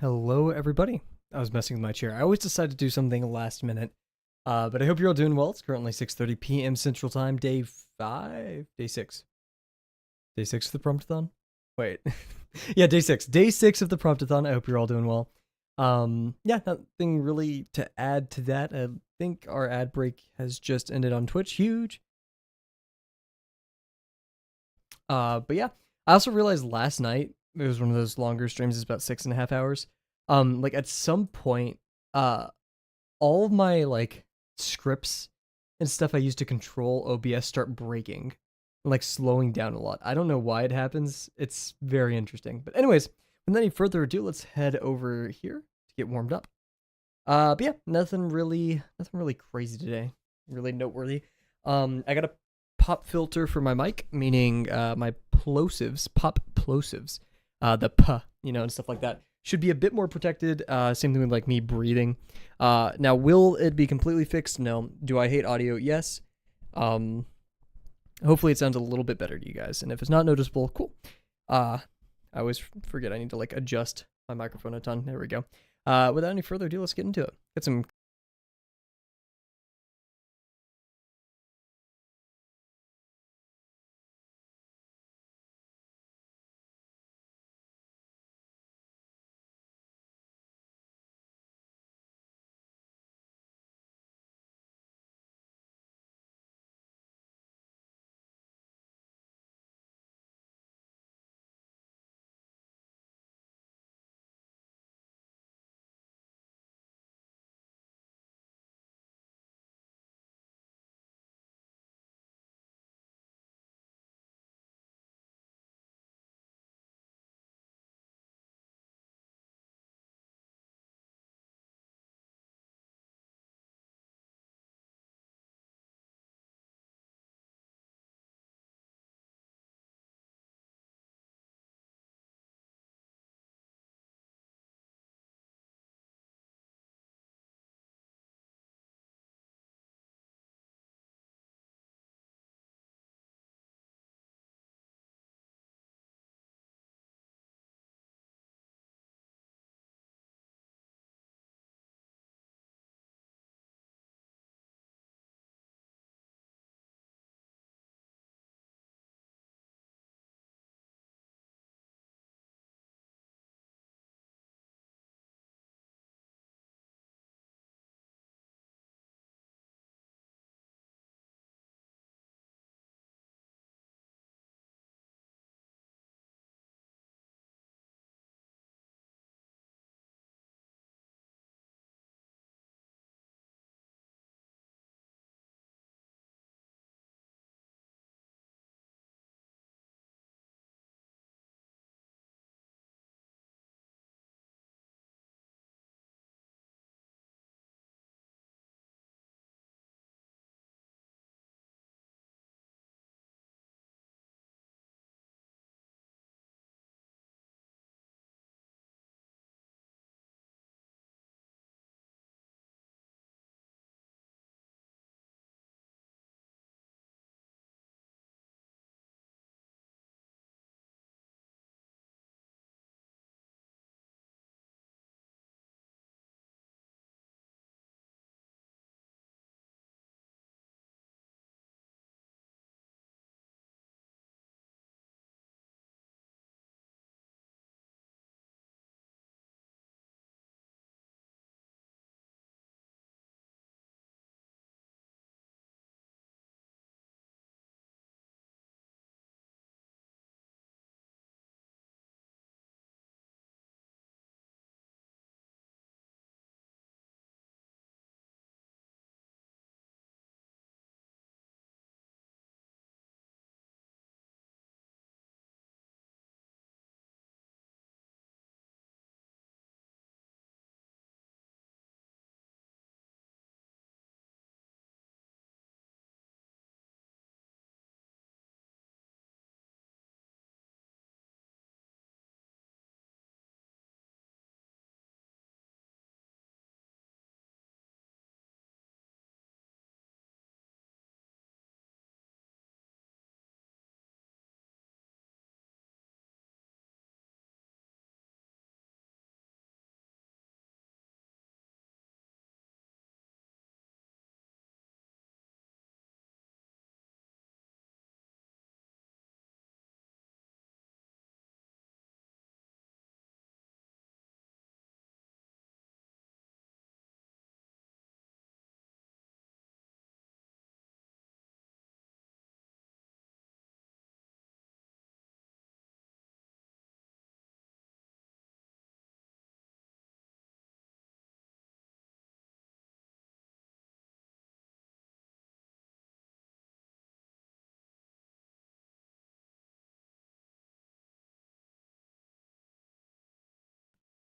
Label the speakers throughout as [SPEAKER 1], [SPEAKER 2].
[SPEAKER 1] Hello, everybody. I was messing with my chair. I always decide to do something last minute, but I hope you're all doing well. It's currently 6:30 p.m. Central Time, day 5, day 6 of the Promptathon. Wait, yeah, day 6 of the Promptathon. I hope you're all doing well. Yeah, nothing really to add to that. I think our ad break has just ended on Twitch. Huge. But yeah, I also realized last night it was one of those longer streams. It's about 6.5 hours. Like at some point, uh, all of my like scripts and stuff I use to control OBS start breaking, like slowing down a lot. I don't know why it happens. It's very interesting. But anyways, without any further ado, let's head over here to get warmed up. But yeah, nothing really crazy today. Really noteworthy. I got a pop filter for my mic, meaning my plosives, pop plosives, the p, and stuff like that should be a bit more protected. Same thing with like me breathing. Now, will it be completely fixed? No. Do I hate audio? Yes. Um, Hopefully it sounds a little bit better to you guys, and if it's not noticeable, cool. I always forget I need to like adjust my microphone a ton. There we go. Without any further ado, let's get into it. Get some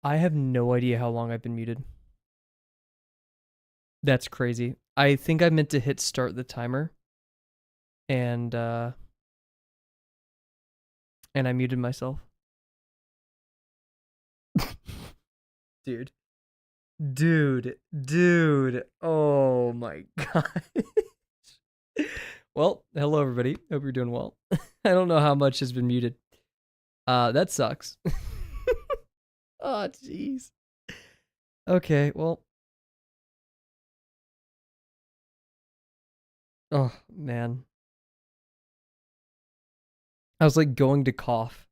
[SPEAKER 1] I have no idea how long I've been muted. That's crazy. I think I meant to hit start the timer and I muted myself. Dude. Dude. Oh my god. Well, hello everybody. Hope you're doing well. I don't know how much has been muted. That sucks. Oh, jeez. Okay, well. Oh, man. I was like going to cough.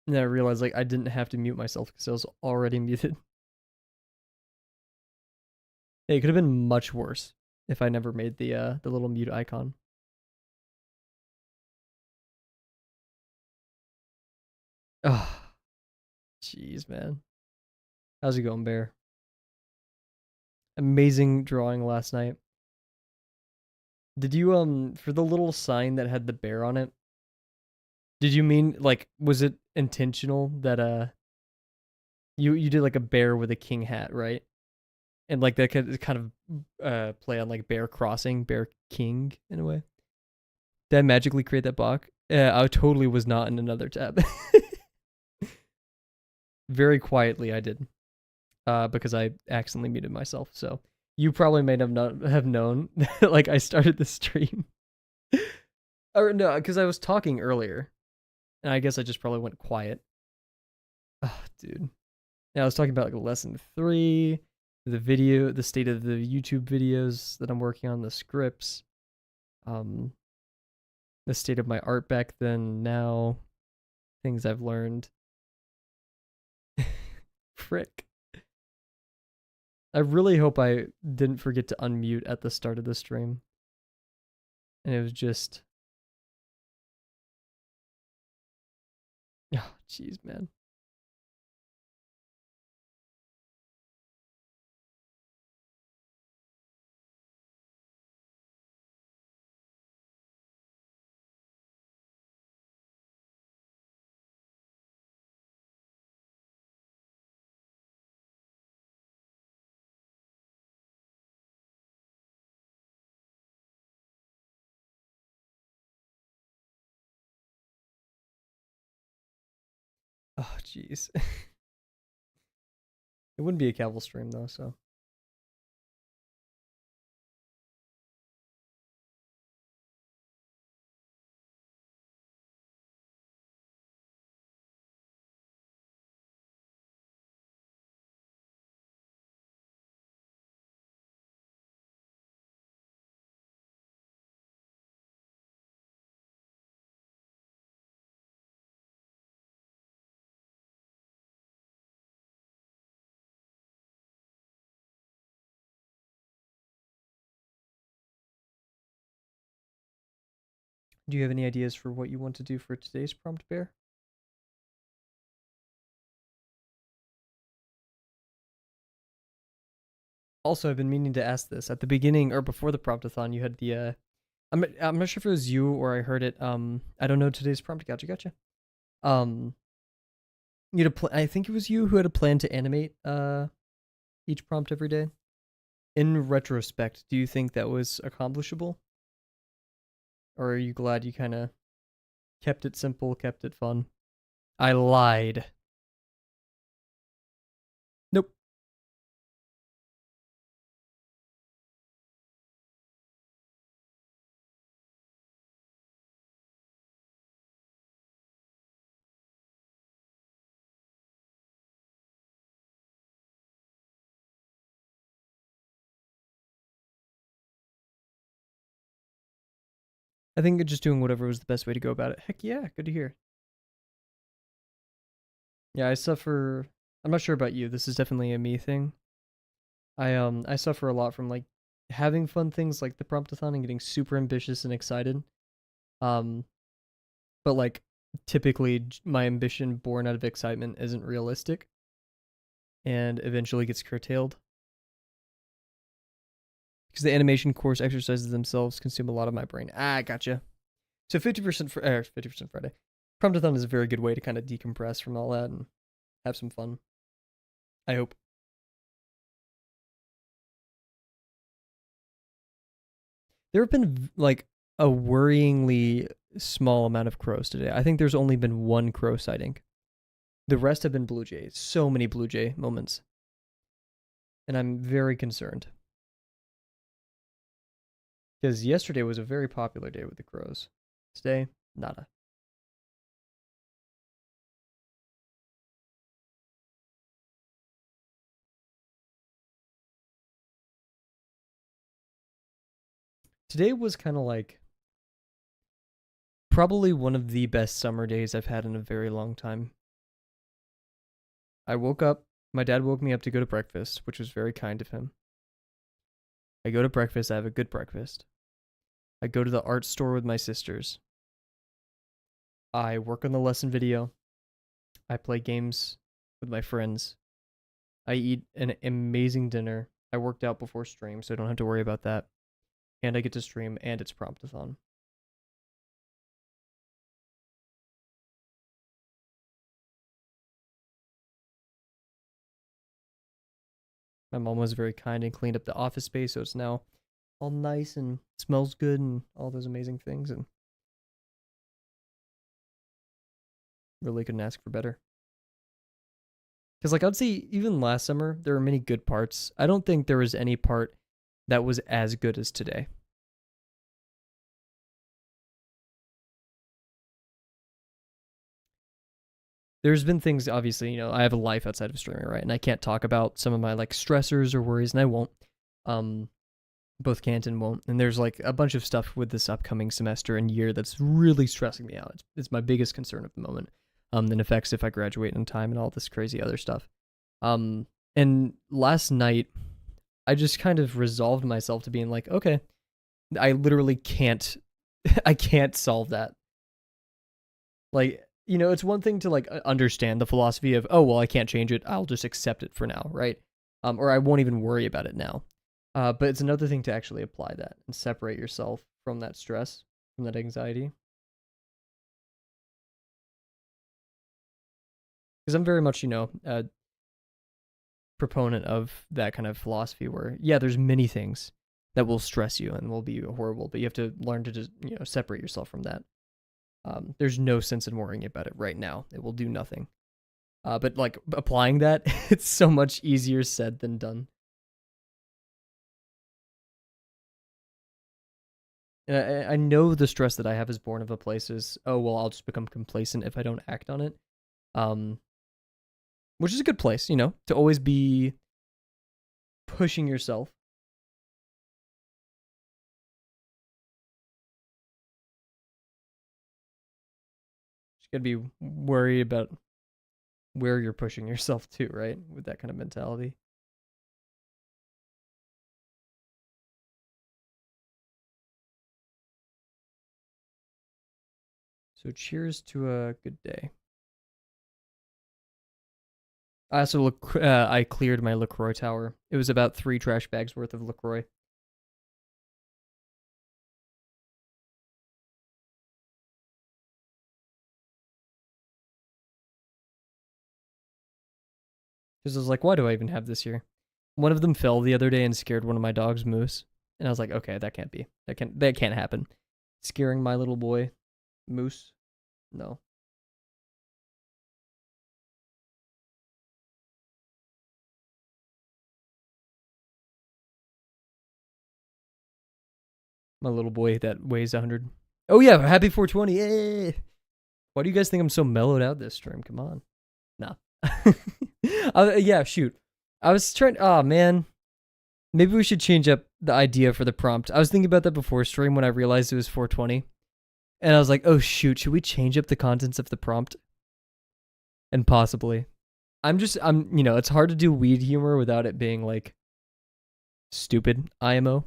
[SPEAKER 1] And then I realized like I didn't have to mute myself because I was already muted. Hey, it could have been much worse if I never made the little mute icon. Oh, jeez, man. How's it going, Bear? Amazing drawing last night. Did you for the little sign that had the bear on it? Did you mean like was it intentional that you did like a bear with a king hat, right? And like that could kind of play on like bear crossing, bear king in a way. Did I magically create that block? I totally was not in another tab. Very quietly I did. Because I accidentally muted myself. So you probably may not have known that like I started the stream. Or no, because I was talking earlier. And I guess I just probably went quiet. Oh, dude. Yeah, I was talking about like lesson 3, the state of the YouTube videos that I'm working on, the scripts, the state of my art back then, now, things I've learned. Frick. I really hope I didn't forget to unmute at the start of the stream. And it was just... Oh, jeez, man. Oh, jeez. It wouldn't be a Kavel stream, though, so... Do you have any ideas for what you want to do for today's prompt, Bear? Also, I've been meaning to ask this at the beginning or before the promptathon. You had the I'm not sure if it was you or I heard it. I don't know today's prompt. Gotcha. Um, you had I think it was you who had a plan to animate each prompt every day. In retrospect, do you think that was accomplishable, or are you glad you kind of kept it simple, kept it fun? I lied. Nope. I think just doing whatever was the best way to go about it. Heck yeah, good to hear. Yeah, I suffer. I'm not sure about you. This is definitely a me thing. I suffer a lot from like having fun things like the promptathon and getting super ambitious and excited. Um, but like typically my ambition born out of excitement isn't realistic and eventually gets curtailed because the animation course exercises themselves consume a lot of my brain. Gotcha. So 50% for 50% Friday. Promptathon is a very good way to kind of decompress from all that and have some fun. I hope. There have been like a worryingly small amount of crows today. I think there's only been one crow sighting. The rest have been blue jays. So many blue jay moments. And I'm very concerned. Because yesterday was a very popular day with the crows. Today, nada. Today was kind of like probably one of the best summer days I've had in a very long time. I woke up, my dad woke me up to go to breakfast, which was very kind of him. I go to breakfast, I have a good breakfast. I go to the art store with my sisters. I work on the lesson video. I play games with my friends. I eat an amazing dinner. I worked out before stream, so I don't have to worry about that. And I get to stream, and it's Promptathon. My mom was very kind and cleaned up the office space, so it's now all nice and smells good and all those amazing things, and really couldn't ask for better. Because, like, I'd say even last summer, there were many good parts. I don't think there was any part that was as good as today. There's been things, obviously, I have a life outside of streaming, right? And I can't talk about some of my, like, stressors or worries, and I won't. Both can't and won't. And there's, like, a bunch of stuff with this upcoming semester and year that's really stressing me out. It's my biggest concern at the moment. And affects if I graduate in time and all this crazy other stuff. And last night, I just kind of resolved myself to being like, okay, I literally can't, I can't solve that. Like, it's one thing to like understand the philosophy of, oh, well, I can't change it. I'll just accept it for now, right? Or I won't even worry about it now. But it's another thing to actually apply that and separate yourself from that stress, from that anxiety. Because I'm very much, a proponent of that kind of philosophy where, yeah, there's many things that will stress you and will be horrible, but you have to learn to just, separate yourself from that. There's no sense in worrying about it right now. It will do nothing. But like applying that, it's so much easier said than done. And I know the stress that I have is born of a place is, oh, well, I'll just become complacent if I don't act on it. Which is a good place, to always be pushing yourself. Just gotta be worried about where you're pushing yourself to, right? With that kind of mentality. So cheers to a good day. I also I cleared my LaCroix tower. It was about 3 trash bags worth of LaCroix. Because I was like, why do I even have this here? One of them fell the other day and scared one of my dogs, Moose. And I was like, okay, that can't be. That can't happen. Scaring my little boy, Moose. No. My little boy that weighs 100. Oh yeah, happy 420. Yay! Why do you guys think I'm so mellowed out this stream? Come on. Nah. Yeah, shoot. I was trying. Oh man, maybe we should change up the idea for the prompt. I was thinking about that before stream when I realized it was 420, and I was like, oh shoot, should we change up the contents of the prompt? And possibly, it's hard to do weed humor without it being like stupid IMO.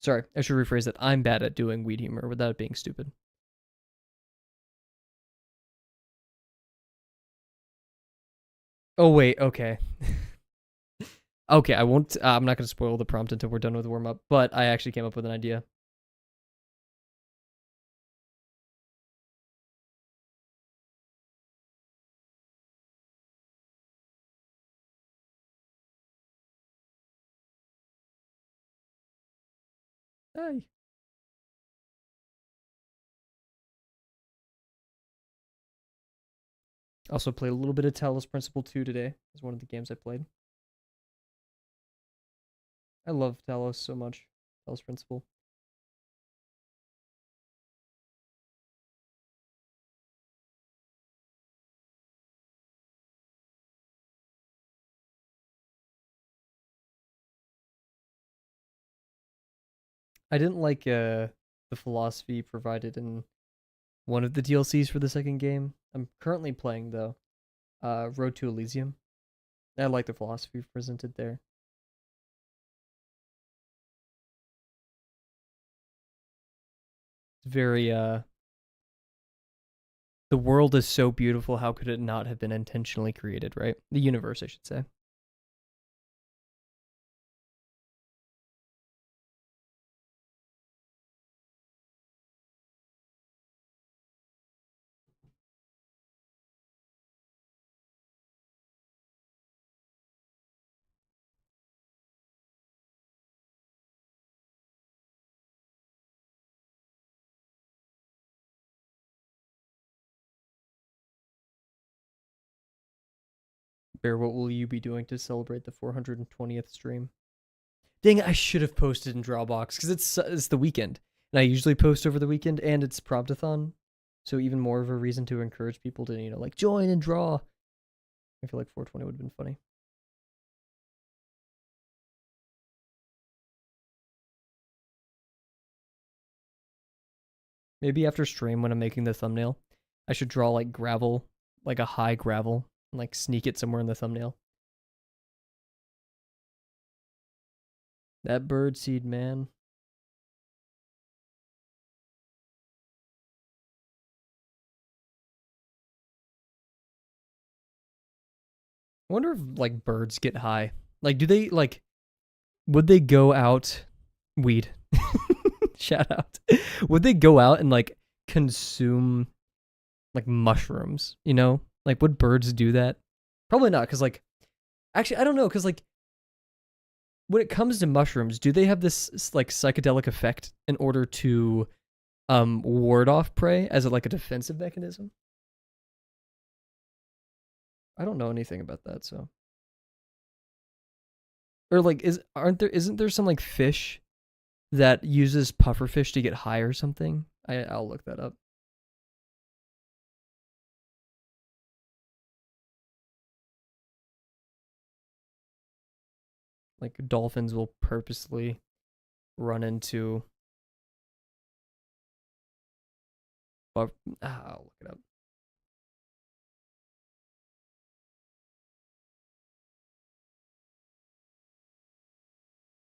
[SPEAKER 1] Sorry, I should rephrase that. I'm bad at doing weed humor without it being stupid. Oh wait, okay. Okay, I won't. I'm not gonna spoil the prompt until we're done with warm up. But I actually came up with an idea. Hey. Also played a little bit of Talos Principle 2 today. It's one of the games I played. I love Talos so much. Talos Principle. I didn't like the philosophy provided in one of the DLCs for the second game. I'm currently playing though. Road to Elysium. I like the philosophy presented there. It's very the world is so beautiful, how could it not have been intentionally created, right? The universe, I should say. Bear, what will you be doing to celebrate the 420th stream? Dang, I should have posted in Drawabox because it's the weekend, and I usually post over the weekend, and it's Promptathon, so even more of a reason to encourage people to like join and draw. I feel like 420 would have been funny. Maybe after stream when I'm making the thumbnail, I should draw like gravel, like a high gravel, and like sneak it somewhere in the thumbnail. That bird seed, man. I wonder if like birds get high. Like, do they like? Would they go out? Weed. Shout out. Would they go out and like consume like mushrooms? Like would birds do that? Probably not, because like actually I don't know, because like when it comes to mushrooms, do they have this like psychedelic effect in order to ward off prey as like a defensive mechanism? I don't know anything about that, so. Or like isn't there some like fish that uses pufferfish to get high or something? I'll look that up. Like dolphins will purposely run into. I'll look it up.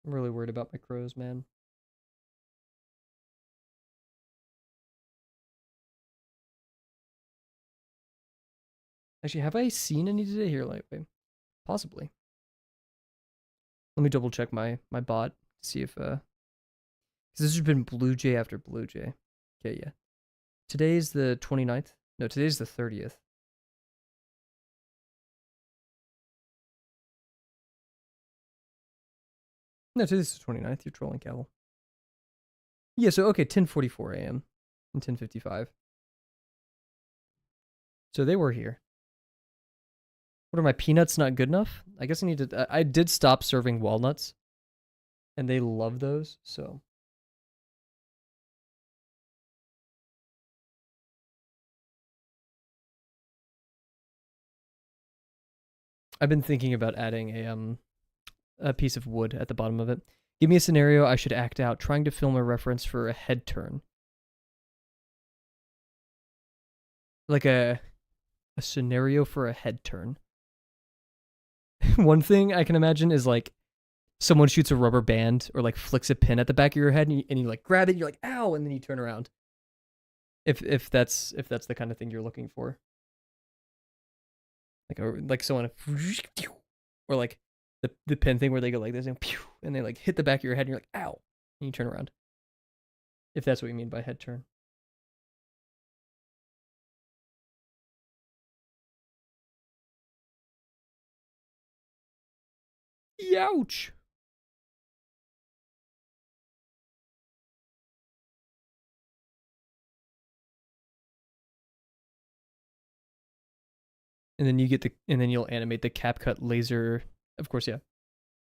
[SPEAKER 1] I'm really worried about my crows, man. Actually, have I seen any today? Here, like, wait, possibly. Let me double check my bot to see if because this has been Blue Jay after Blue Jay. Okay, yeah. Today's the 29th. No, today's the 30th. No, today's the 29th. You're trolling, Kavel. Yeah, so okay, 10:44 a.m. and 10:55. So they were here. What are my peanuts not good enough? I guess I need to. I did stop serving walnuts, and they love those. So I've been thinking about adding a piece of wood at the bottom of it. Give me a scenario I should act out, trying to film a reference for a head turn. Like a scenario for a head turn. One thing I can imagine is like someone shoots a rubber band or like flicks a pin at the back of your head and you like grab it, and you're like, ow, and then you turn around. If that's the kind of thing you're looking for. Like someone or like the pin thing where they go like this and pew, and they like hit the back of your head and you're like, ow, and you turn around. If that's what you mean by head turn. Youch. And then you'll animate the CapCut laser. Of course, yeah.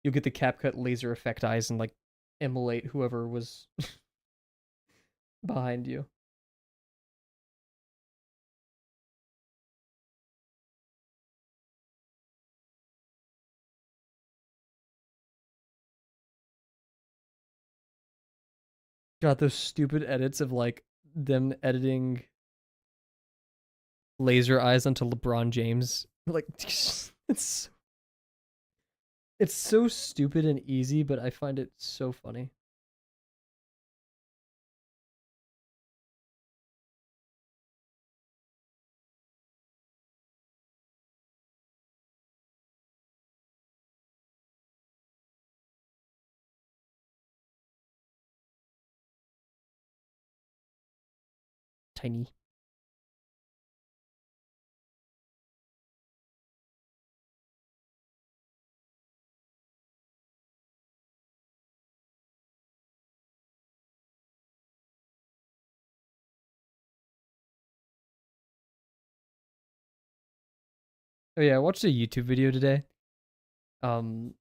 [SPEAKER 1] You'll get the CapCut laser effect eyes and like immolate whoever was behind you. God, those stupid edits of like them editing laser eyes onto LeBron James. Like it's so stupid and easy, but I find it so funny. Tiny. Oh yeah, I watched a YouTube video today. Um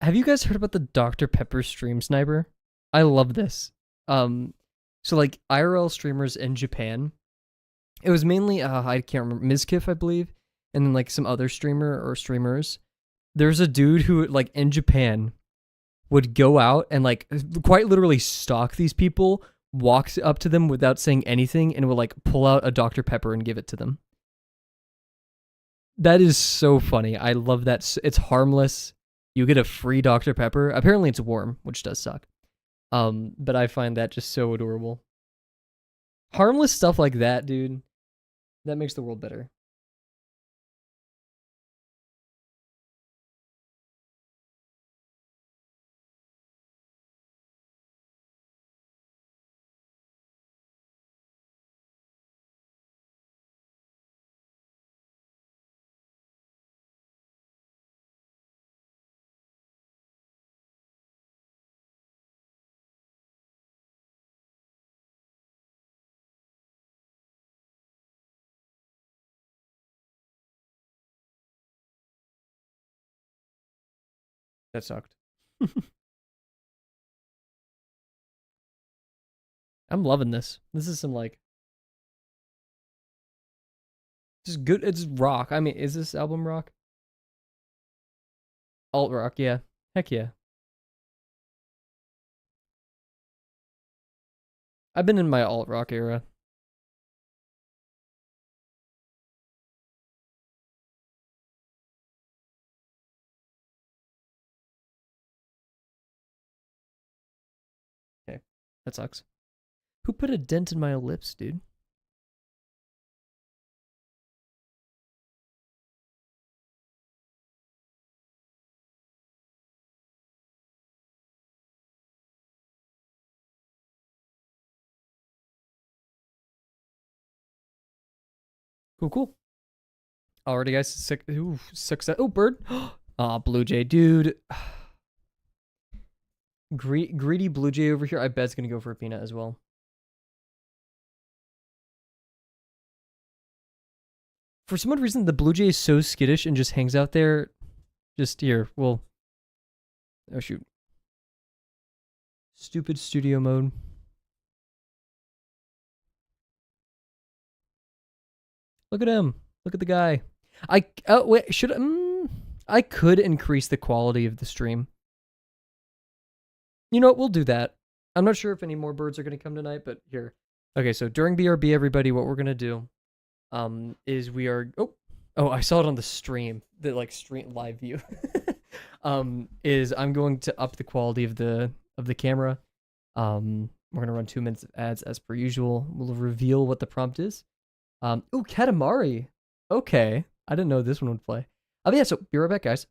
[SPEAKER 1] Have you guys heard about the Dr. Pepper stream sniper? I love this. So like IRL streamers in Japan. It was mainly I can't remember, Mizkif, I believe, and then like some other streamer or streamers. There's a dude who like in Japan would go out and like quite literally stalk these people, walks up to them without saying anything, and will like pull out a Dr. Pepper and give it to them. That is so funny. I love that. It's harmless. You get a free Dr. Pepper. Apparently it's warm, which does suck. But I find that just so adorable. Harmless stuff like that, dude. That makes the world better. That sucked. I'm loving this. This is some like just good. It's rock. I mean, is this album rock? Alt rock, yeah. Heck yeah. I've been in my alt rock era. Okay, that sucks. Who put a dent in my lips, dude? Cool, cool. Already, guys. Success. Oh, bird. Aw, Blue Jay, dude. Greedy Blue Jay over here. I bet it's gonna go for a peanut as well. For some odd reason, the Blue Jay is so skittish and just hangs out there. Just here. Well. Oh shoot. Stupid studio mode. Look at him. Look at the guy. I could increase the quality of the stream. You know what? We'll do that. I'm not sure if any more birds are going to come tonight, but here. Okay, so during BRB, everybody, what we're going to do is we are... Oh, I saw it on the stream, the like stream live view. Is I'm going to up the quality of the camera. We're going to run 2 minutes of ads as per usual. We'll reveal what the prompt is. Katamari. Okay. I didn't know this one would play. Yeah, so be right back, guys.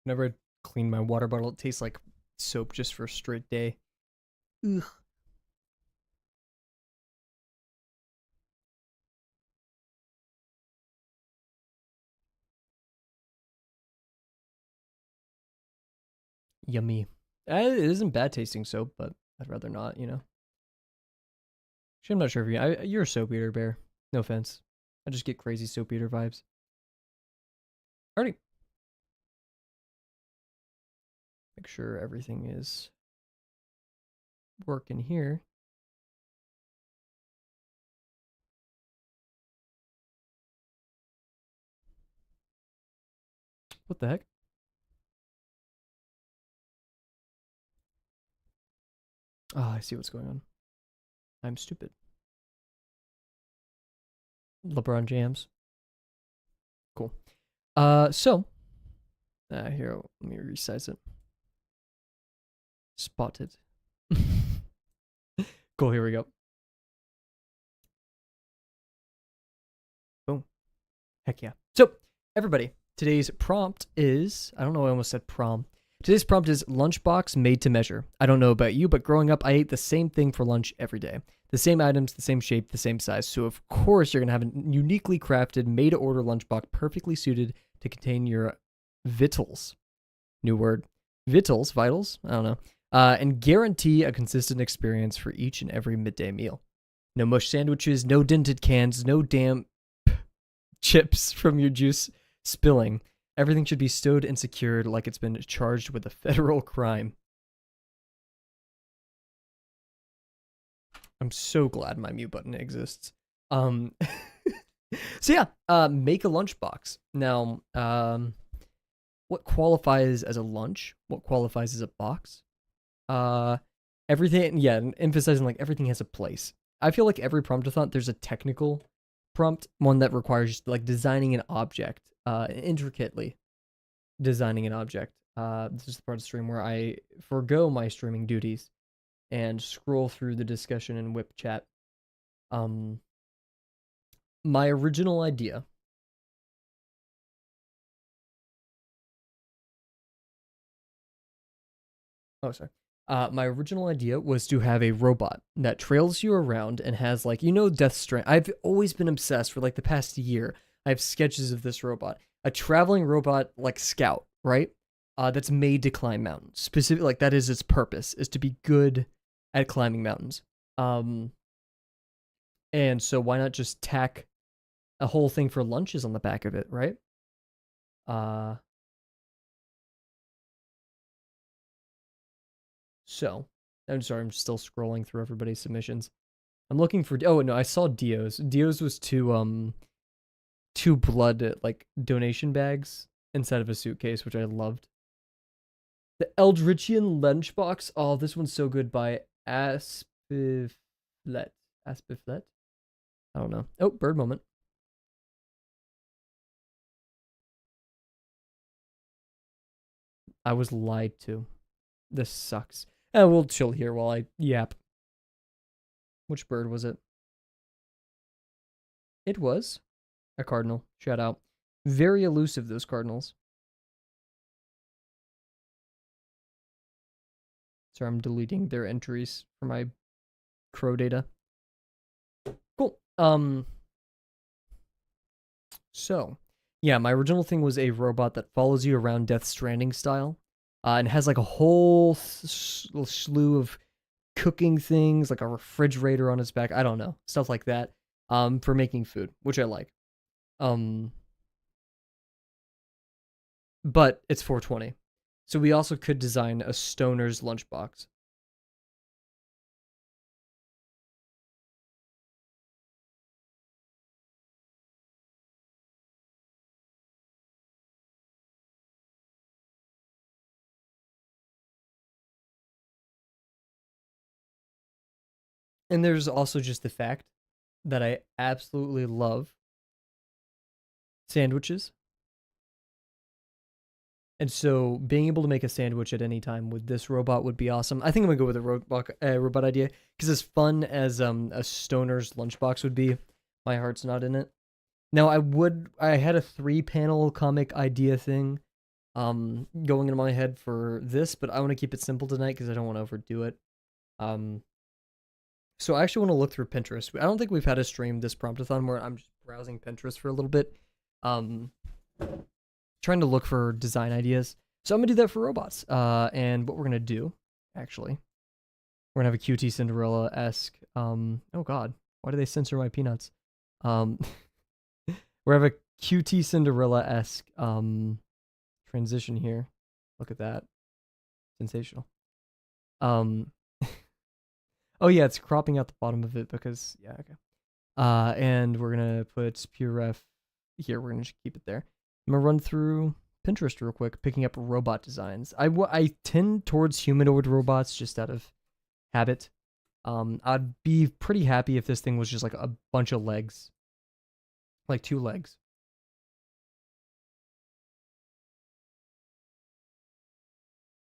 [SPEAKER 1] Whenever I clean my water bottle, it tastes like soap just for a straight day. Ugh. Yummy. It isn't bad tasting soap, but I'd rather not, you know. Actually, I'm not sure if you're a soap eater, Bear. No offense. I just get crazy soap eater vibes. Alrighty. Make sure everything is working here. What the heck? Oh, I see what's going on. I'm stupid. LeBron jams. Cool. So here, let me resize it. Spotted. Cool, here we go. Boom. Heck yeah. So, everybody, today's prompt is, I don't know, I almost said prom. Today's prompt is Lunchbox made to measure. I don't know about you, but growing up, I ate the same thing for lunch every day. The same items, the same shape, the same size. So, of course, you're going to have a uniquely crafted, made-to-order lunchbox perfectly suited to contain your vitals. New word. Vitals? Vitals? I don't know. And guarantee a consistent experience for each and every midday meal. No mush sandwiches, no dented cans, no damn chips from your juice spilling. Everything should be stowed and secured like it's been charged with a federal crime. I'm so glad my mute button exists. So yeah, make a lunchbox. Now, what qualifies as a lunch? What qualifies as a box? Everything, yeah, emphasizing like everything has a place. I feel like every promptathon, there's a technical prompt, one that requires like designing an object, intricately designing an object. This is the part of the stream where I forego my streaming duties and scroll through the discussion in whip chat. My original idea. Oh, sorry. My original idea was to have a robot that trails you around and has like, you know, Death Stranding. I've always been obsessed for like the past year. I have sketches of this robot, a traveling robot like scout, right? That's made to climb mountains. Specifically, like that is its purpose, is to be good at climbing mountains. And so why not just tack a whole thing for lunches on the back of it, right? So, I'm sorry, I'm still scrolling through everybody's submissions. I'm looking for, oh no, I saw Dio's. Dio's was two blood like donation bags inside of a suitcase, which I loved. The Eldritchian Lunchbox. Oh, this one's so good by Aspiflet. Aspiflet? I don't know. Oh, bird moment. I was lied to. This sucks. We'll chill here while I yap. Which bird was it? It was a cardinal. Shout out. Very elusive, those cardinals. Sorry, I'm deleting their entries for my crow data. Cool. So, yeah, my original thing was a robot that follows you around Death Stranding style. And has like a whole slew of cooking things, like a refrigerator on its back. I don't know. Stuff like that. For making food, which I like. But it's 420. So we also could design a stoner's lunchbox. And there's also just the fact that I absolutely love sandwiches. And so being able to make a sandwich at any time with this robot would be awesome. I think I'm going to go with a robot idea because as fun as a stoner's lunchbox would be, my heart's not in it. Now I had a 3-panel comic idea thing going in my head for this, but I want to keep it simple tonight because I don't want to overdo it. So I actually want to look through Pinterest. I don't think we've had a stream this Promptathon where I'm just browsing Pinterest for a little bit, trying to look for design ideas. So I'm gonna do that for robots. And what we're gonna do, actually, we're gonna have a QT Cinderella-esque. Oh God, why do they censor my peanuts? We have a QT Cinderella-esque transition here. Look at that, sensational. Oh yeah, it's cropping out the bottom of it because yeah, okay. And we're gonna put pure ref here. We're gonna just keep it there. I'm gonna run through Pinterest real quick, picking up robot designs. I tend towards humanoid robots just out of habit. I'd be pretty happy if this thing was just like a bunch of legs, like 2 legs.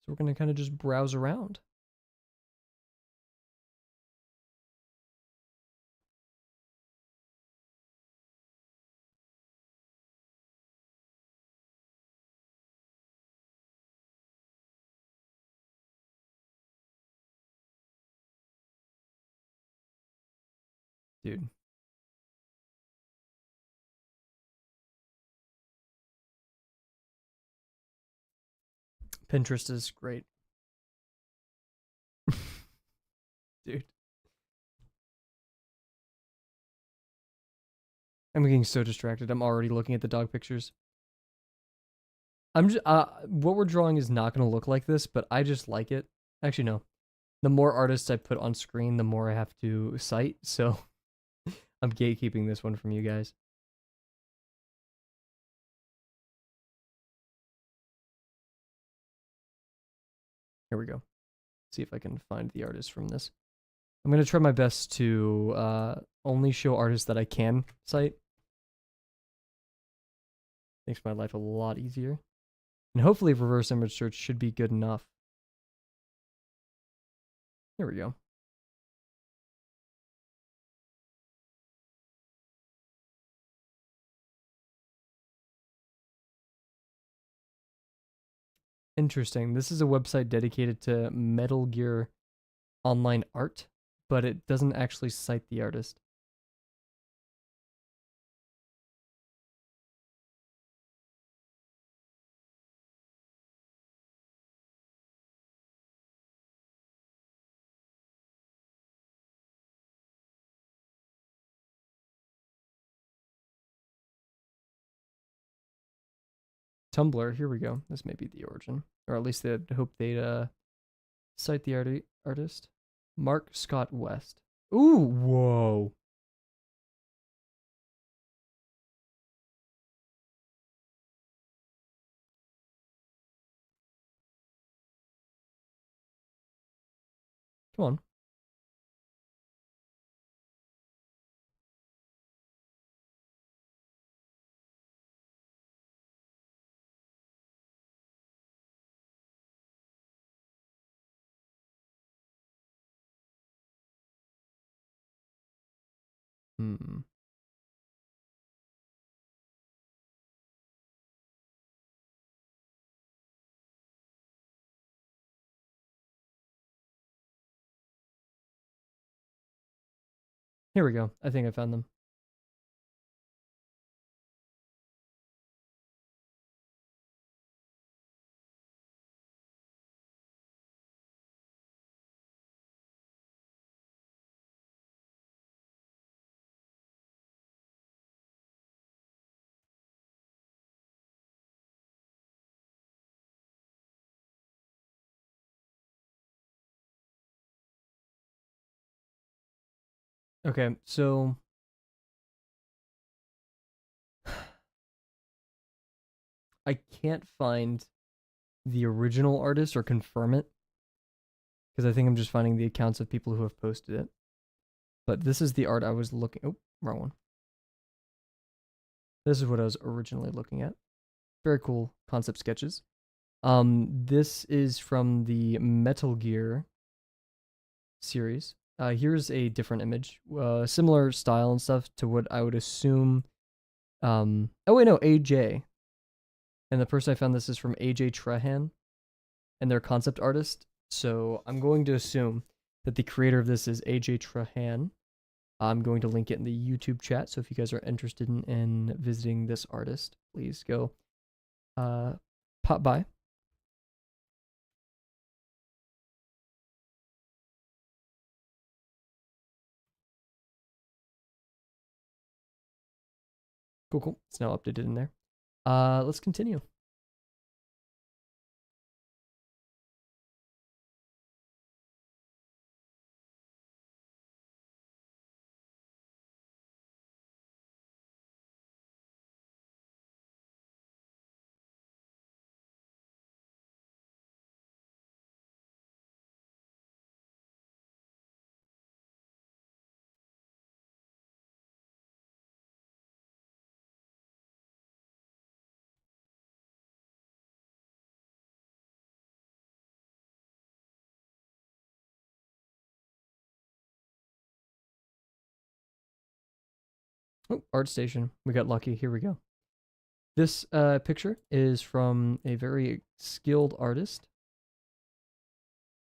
[SPEAKER 1] So we're gonna kind of just browse around. Dude. Pinterest is great. Dude. I'm getting so distracted. I'm already looking at the dog pictures. I'm just what we're drawing is not going to look like this, but I just like it. Actually no. The more artists I put on screen, the more I have to cite, so I'm gatekeeping this one from you guys. Here we go. See if I can find the artist from this. I'm going to try my best to only show artists that I can cite. Makes my life a lot easier. And hopefully reverse image search should be good enough. There we go. Interesting. This is a website dedicated to Metal Gear online art, but it doesn't actually cite the artist. Tumblr, here we go. This may be the origin. Or at least they hope they'd cite the artist. Mark Scott West. Ooh, whoa. Come on. Hmm. Here we go. I think I found them. Okay, so I can't find the original artist or confirm it because I think I'm just finding the accounts of people who have posted it. But this is the art I was looking. Oh, wrong one. This is what I was originally looking at. Very cool concept sketches. This is from the Metal Gear series. Here's a different image, similar style and stuff to what I would assume. Oh wait, no, AJ. And the person I found this is from AJ Trahan, and they're a concept artist. So I'm going to assume that the creator of this is AJ Trahan. I'm going to link it in the YouTube chat. So if you guys are interested in visiting this artist, please go pop by. Cool, cool. It's now updated in there. Let's continue. Oh, ArtStation. We got lucky. Here we go. This picture is from a very skilled artist.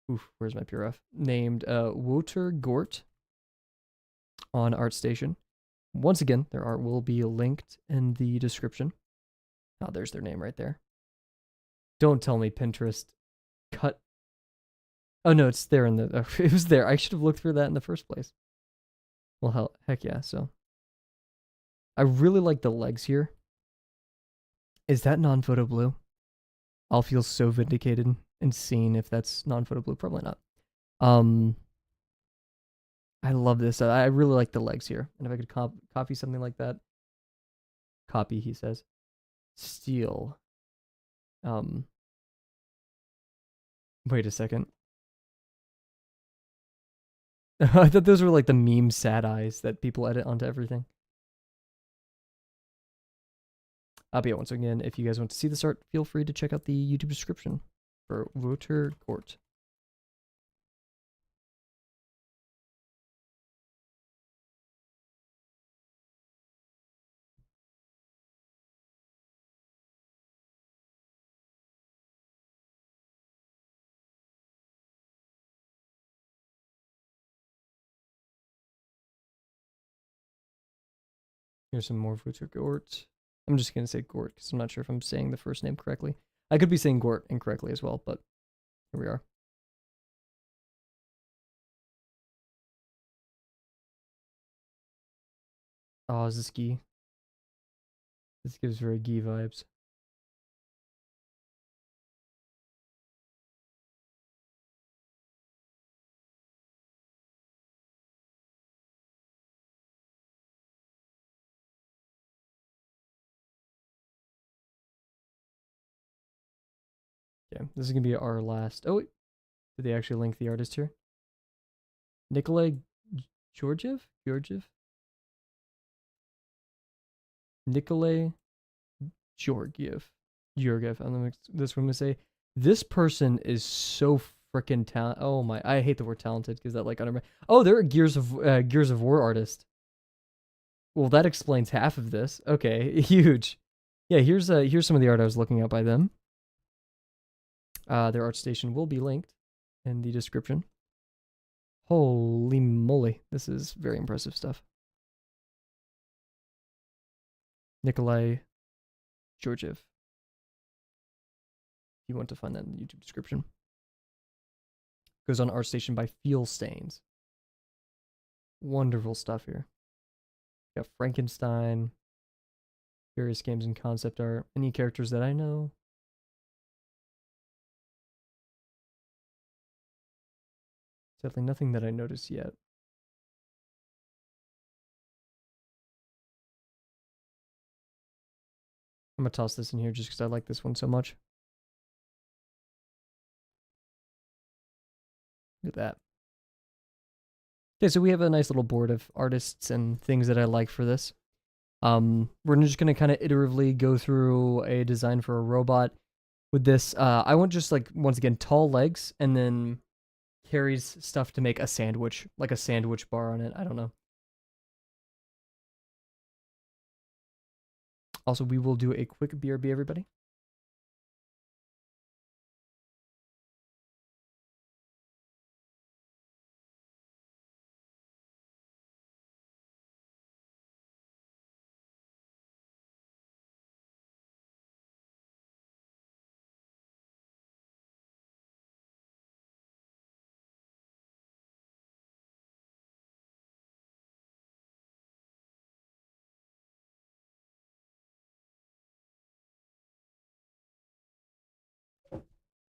[SPEAKER 1] Oof, where's my PRF? Named Wouter Gort on ArtStation. Once again, their art will be linked in the description. Oh, there's their name right there. Don't tell me Pinterest cut. Oh no, it's there in the. It was there. I should have looked through that in the first place. Well, heck yeah. So, I really like the legs here. Is that non-photo blue? I'll feel so vindicated and seen if that's non-photo blue. Probably not. I love this. I really like the legs here. And if I could copy something like that. Copy, he says. Steal. Wait a second. I thought those were like the meme sad eyes that people edit onto everything. But yeah, once again, if you guys want to see this art, feel free to check out the YouTube description for Wouter Gort. Here's some more Wouter Gort. I'm just going to say Gort because I'm not sure if I'm saying the first name correctly. I could be saying Gort incorrectly as well, but here we are. Oh, is this Gi? This gives very Gi vibes. Okay, this is going to be our last. Oh, wait. Did they actually link the artist here? Nikolai Georgiev? Nikolai Georgiev. I'm this one to say this person is so freaking talented. Oh my! I hate the word talented because that like under. Oh, they're a Gears of War artist. Well, that explains half of this. Okay, huge. Yeah, here's some of the art I was looking at by them. Their ArtStation will be linked in the description. Holy moly, this is very impressive stuff. Nikolai Georgiev. If you want to find that in the YouTube description. Goes on ArtStation by Feel Stains. Wonderful stuff here. Got Frankenstein, various games and concept art, any characters that I know. Sadly, nothing that I noticed yet. I'm gonna toss this in here just because I like this one so much. Look at that. Okay, so we have a nice little board of artists and things that I like for this. We're just gonna kind of iteratively go through a design for a robot. With this, I want just like once again tall legs and then carries stuff to make a sandwich, like a sandwich bar on it. I don't know. Also, we will do a quick BRB, everybody.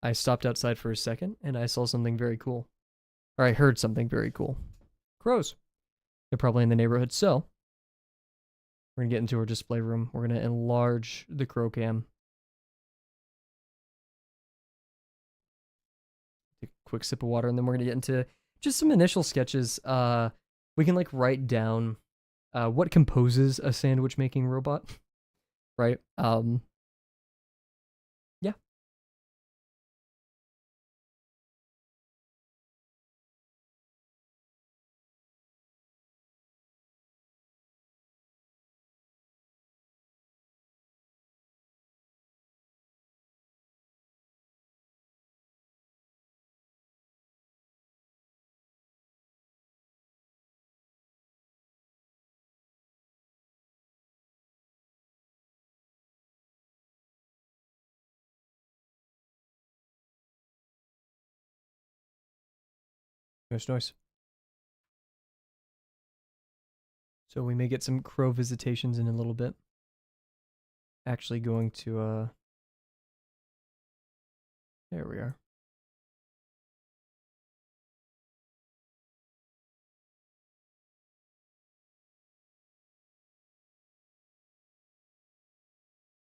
[SPEAKER 1] I stopped outside for a second and I saw something very cool. Or I heard something very cool. Crows. They're probably in the neighborhood. So we're going to get into our display room. We're going to enlarge the crow cam. Take a quick sip of water, and then we're going to get into just some initial sketches. We can like write down what composes a sandwich making robot, right? Yeah. Nice. So we may get some crow visitations in a little bit. Actually going to there we are.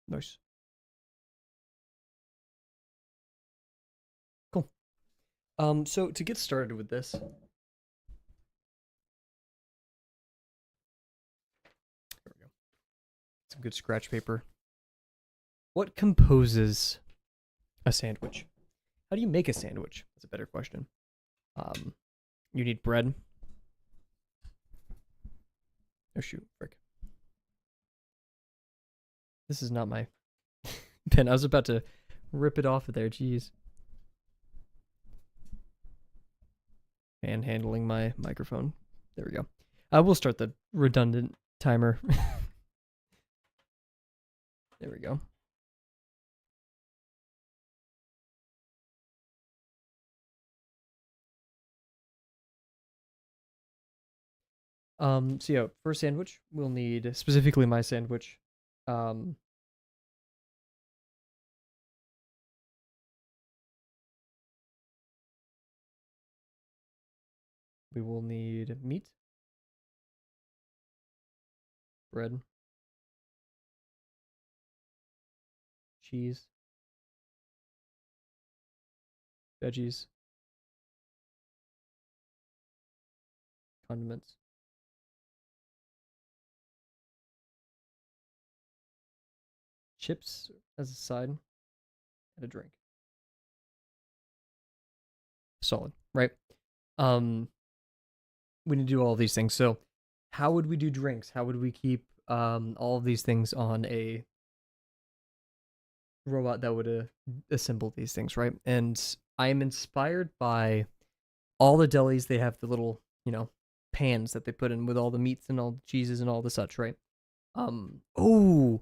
[SPEAKER 1] Nice. Cool. So to get started with this, there we go. Some good scratch paper. What composes a sandwich? How do you make a sandwich? That's a better question. You need bread. Oh shoot, frick. This is not my pen. I was about to rip it off of there. Jeez. And handling my microphone. There we go. I will start the redundant timer. There we go. So yeah, for a sandwich, we'll need specifically my sandwich. We will need meat, bread, cheese, veggies, condiments, chips as a side, and a drink. Solid, right? We need to do all these things. So how would we do drinks? How would we keep all of these things on a robot that would assemble these things, right? And I am inspired by all the delis. They have the little, pans that they put in with all the meats and all the cheeses and all the such, right? Oh,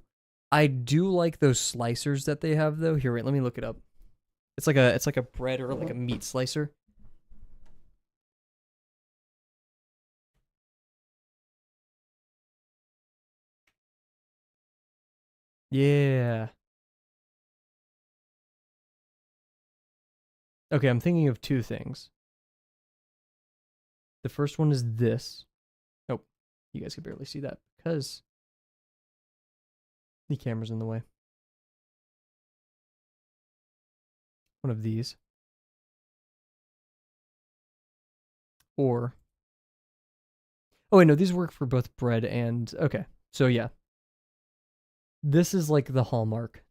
[SPEAKER 1] I do like those slicers that they have though. Here, wait, let me look it up. It's like a bread or like a meat slicer. Yeah. Okay, I'm thinking of two things. The first one is this. Oh, you guys can barely see that because the camera's in the way. One of these. Or, oh wait, no, these work for both bread and, okay. So yeah. This is like the hallmark,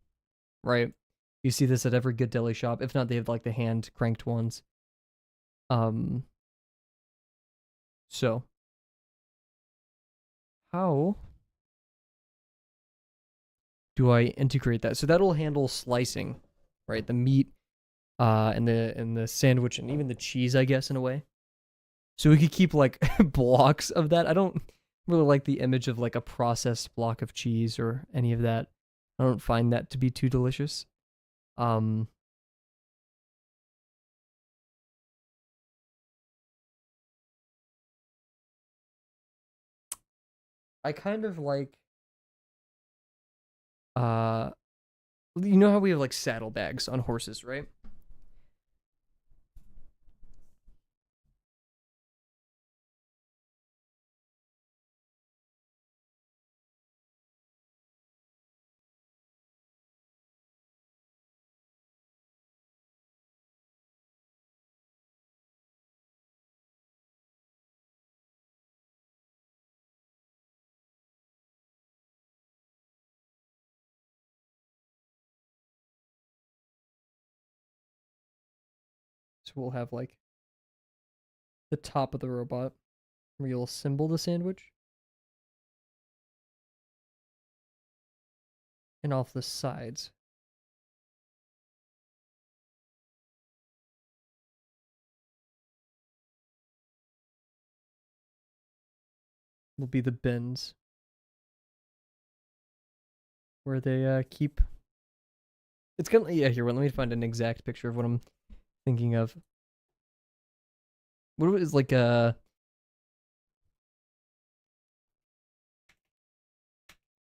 [SPEAKER 1] right? You see this at every good deli shop. If not, they have like the hand cranked ones. So how do I integrate that? So that'll handle slicing, right? The meat, and the sandwich and even the cheese, I guess, in a way. So we could keep like blocks of that. I don't really like the image of like a processed block of cheese or any of that. I don't find that to be too delicious. I kind of like uh you know how we have like saddlebags on horses, right? So we'll have like the top of the robot where you'll assemble the sandwich, and off the sides will be the bins where they keep. It's gonna, yeah, here. Let me find an exact picture of what I'm thinking of. What is like I'm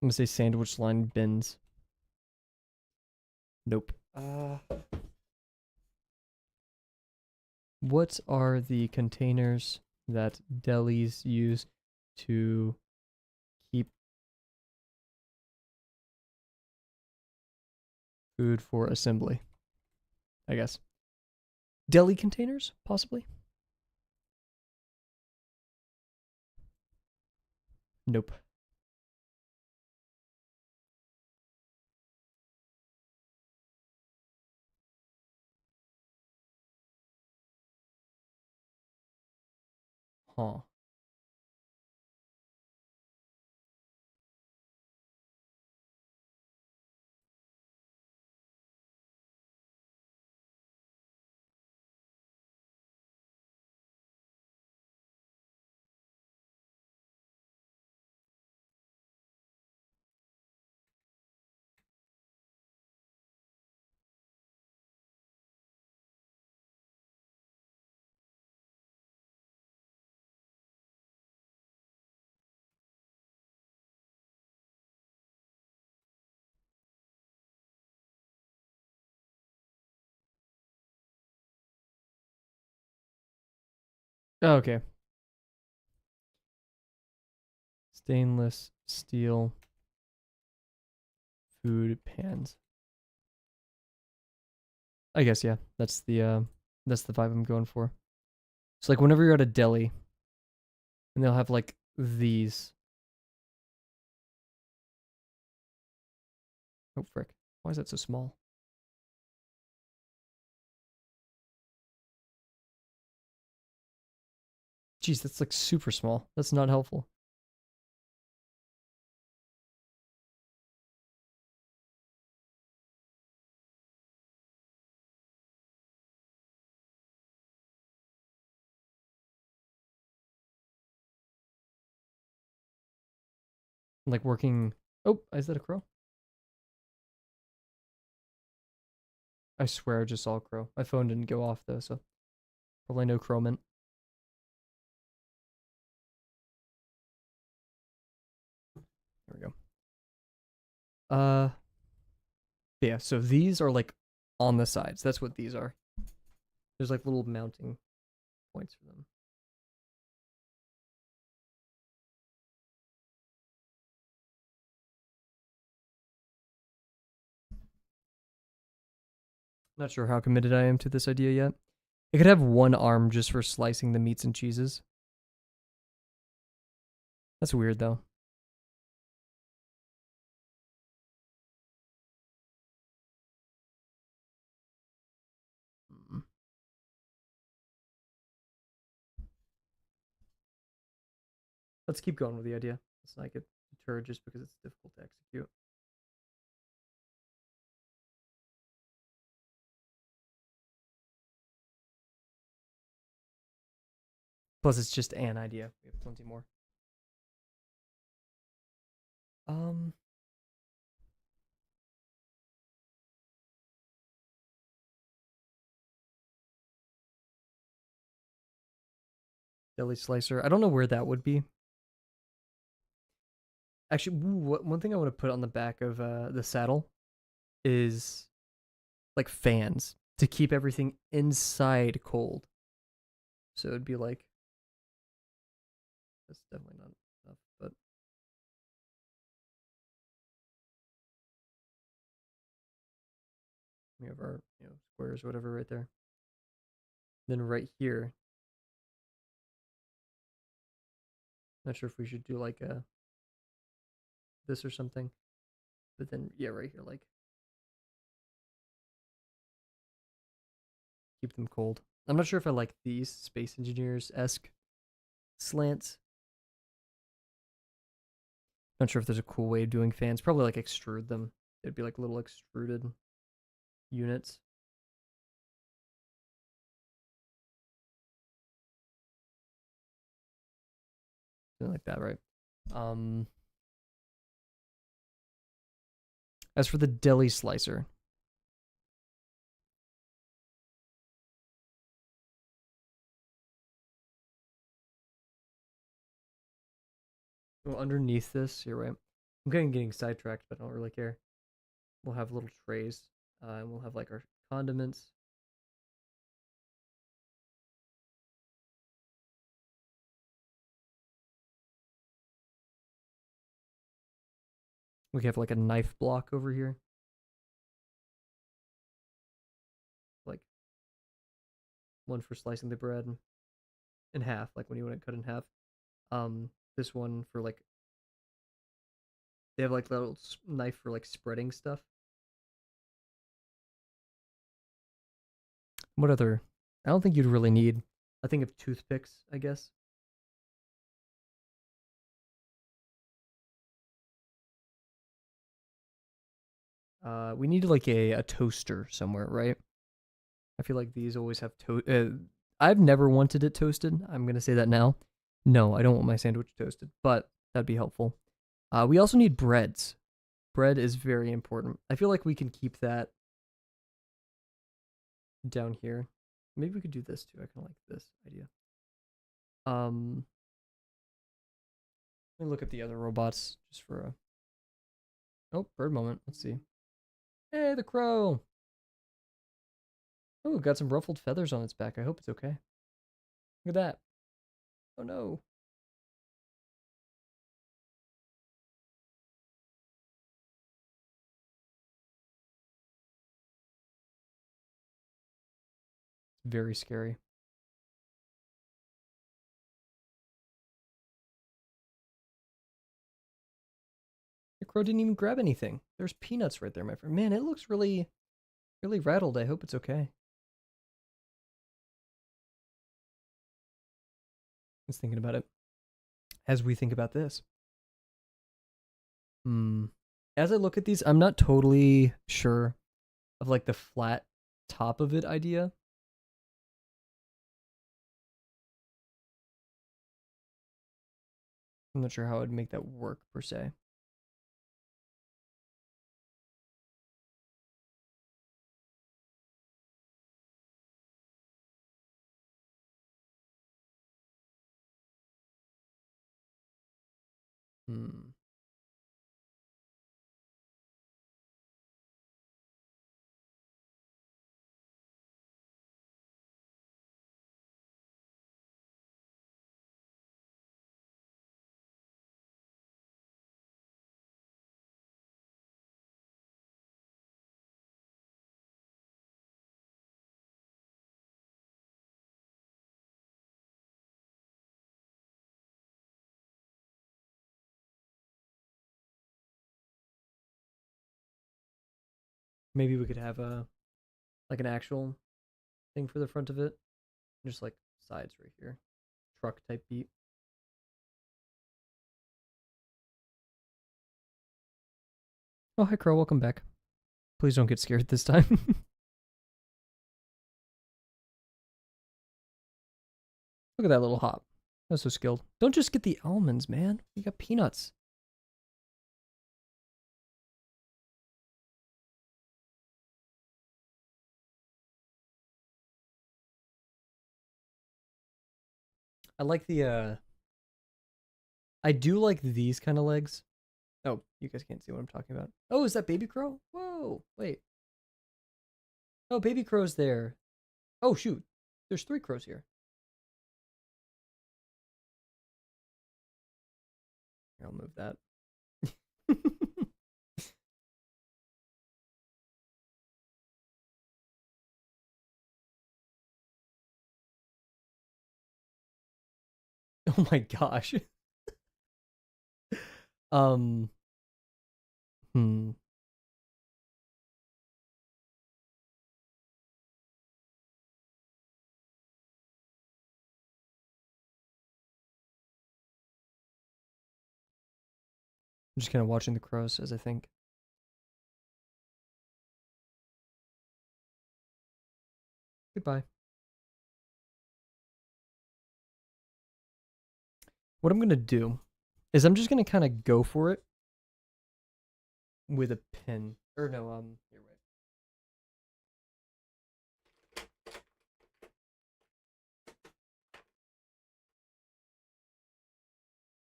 [SPEAKER 1] gonna say sandwich line bins. Nope. What are the containers that delis use to keep food for assembly? I guess. Deli containers, possibly? Nope. Huh. Oh, okay. Stainless steel food pans. I guess, yeah. That's the vibe I'm going for. So like whenever you're at a deli and they'll have like these. Oh frick. Why is that so small? Jeez, that's like super small. That's not helpful. Like working. Oh, is that a crow? I swear I just saw a crow. My phone didn't go off though, so probably no crowman. There we go. Yeah, so these are like on the sides. That's what these are. There's like little mounting points for them. Not sure how committed I am to this idea yet. It could have one arm just for slicing the meats and cheeses. That's weird though. Mm. Let's keep going with the idea. It's not get deterred just because it's difficult to execute. Plus, it's just an idea. We have plenty more. Um, deli slicer. I don't know where that would be. Actually, one thing I want to put on the back of the saddle is like fans to keep everything inside cold. So it'd be like that's definitely not enough, but we have our squares, whatever, right there. Then right here, not sure if we should do like a this or something, but then yeah, right here, like keep them cold. I'm not sure if I like these Space Engineers-esque slants. Not sure if there's a cool way of doing fans. Probably like extrude them. It'd be like little extruded units. Something like that, right? Um, as for the deli slicer, well, underneath this, you're right. I'm getting sidetracked, but I don't really care. We'll have little trays, and we'll have like our condiments. We have like a knife block over here, like one for slicing the bread in half, like when you want it cut in half. This one for like they have like little knife for like spreading stuff. What other? I don't think you'd really need. I think of toothpicks, I guess. We need like a toaster somewhere, right? I feel like these always have I've never wanted it toasted. I'm gonna say that now. No, I don't want my sandwich toasted, but that'd be helpful. We also need breads. Bread is very important. I feel like we can keep that down here. Maybe we could do this too. I kind of like this idea. Let me look at the other robots just for a. Oh, bird moment. Let's see. Hey, the crow. Oh, got some ruffled feathers on its back. I hope it's okay. Look at that. Oh no. Very scary. The crow didn't even grab anything. There's peanuts right there, my friend. Man, it looks really, really rattled. I hope it's okay. I was thinking about it as we think about this. Hmm. As I look at these, I'm not totally sure of like the flat top of it idea. I'm not sure how I'd make that work per se. Hmm. Maybe we could have a like an actual thing for the front of it, just like sides right here, truck type beat. Oh, hi Crow, welcome back. Please don't get scared this time. Look at that little hop. That's so skilled. Don't just get the almonds, man. You got peanuts. I like the I do like these kind of legs. Oh, you guys can't see what I'm talking about. Oh, is that baby crow? Whoa, wait. Oh, baby crow's there. Oh, shoot. There's 3 crows here. Here, I'll move that. Oh my gosh. Um, hmm. I'm just kind of watching the crows as I think. Goodbye. What I'm gonna do is I'm just gonna kind of go for it with a pen. Or no, you're right.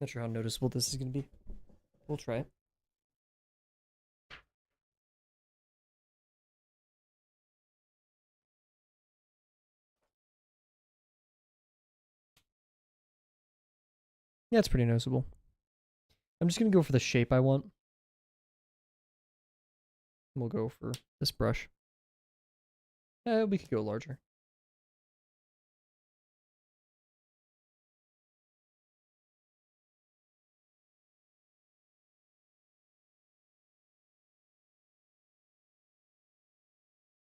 [SPEAKER 1] Not sure how noticeable this is gonna be. We'll try it. Yeah, it's pretty noticeable. I'm just gonna go for the shape I want. We'll go for this brush. We could go larger.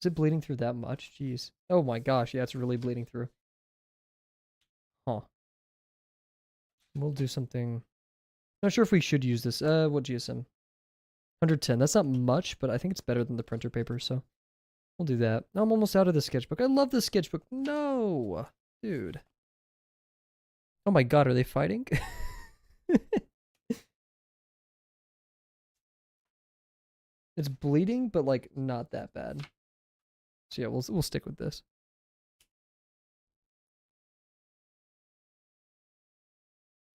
[SPEAKER 1] Is it bleeding through that much? Jeez. Oh my gosh, yeah, it's really bleeding through. Huh. We'll do something. Not sure if we should use this. What GSM? 110. That's not much, but I think it's better than the printer paper, so we'll do that. I'm almost out of the sketchbook. I love the sketchbook. No! Dude. Oh my god, are they fighting? It's bleeding, but like not that bad. So yeah, we'll stick with this.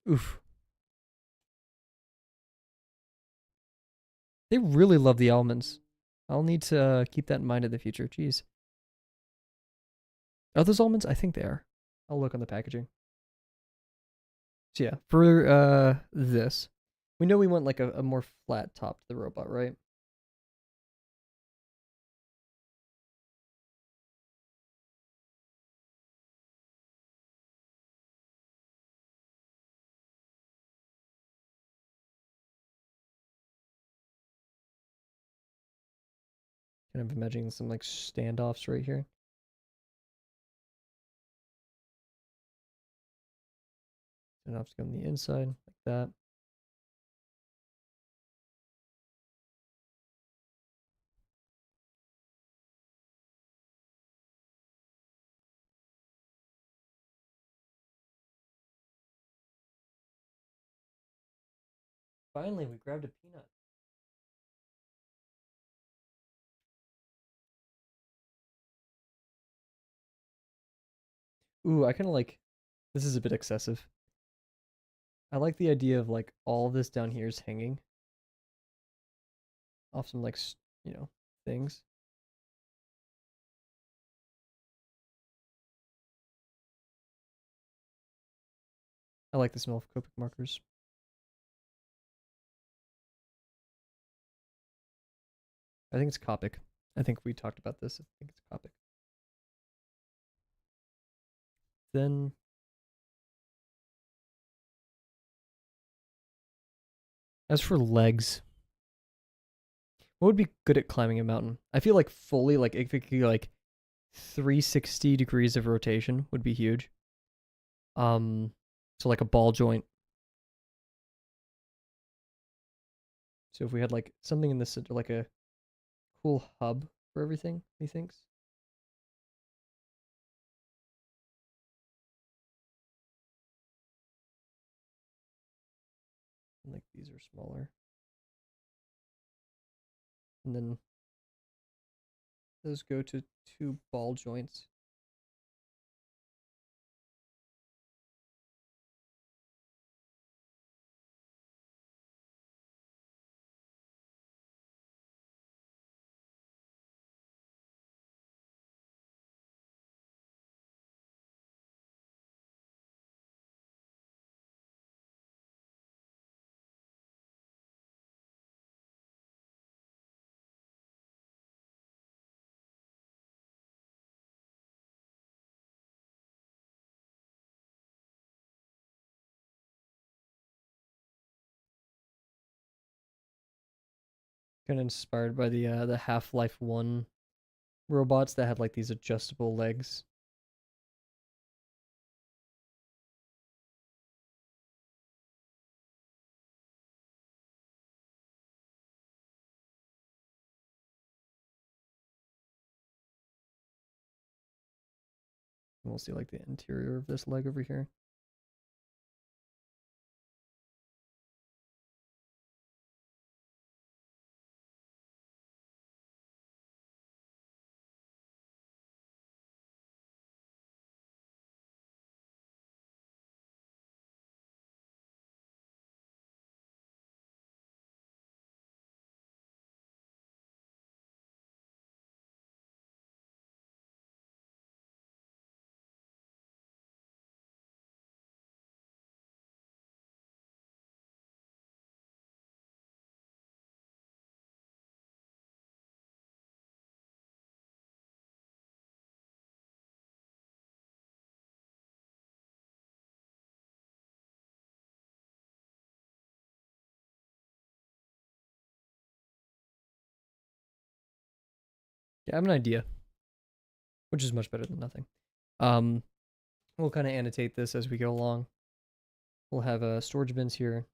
[SPEAKER 1] Oof. They really love the almonds. I'll need to keep that in mind in the future. Jeez. Are those almonds? I think they are. I'll look on the packaging. So yeah, for this, we know we want like a more flat top to the robot, right? Kind of imagining some like standoffs right here. Standoffs go on the inside like that. Finally, we grabbed a peanut. Ooh, I kind of like, this is a bit excessive. I like the idea of like all of this down here is hanging off some like, you know, things. I like the smell of Copic markers. I think it's Copic. I think we talked about this. I think it's Copic. Then as for legs, what would be good at climbing a mountain? I feel like fully, like if it could be like 360 degrees of rotation would be huge. So like a ball joint. So if we had like something in the center, like a cool hub for everything, he thinks. And like these are smaller. And then those go to two ball joints. Kind of inspired by the Half-Life 1 robots that had like these adjustable legs. We'll see like the interior of this leg over here. Yeah, I have an idea, which is much better than nothing. Um, we'll kind of annotate this as we go along. We'll have storage bins here.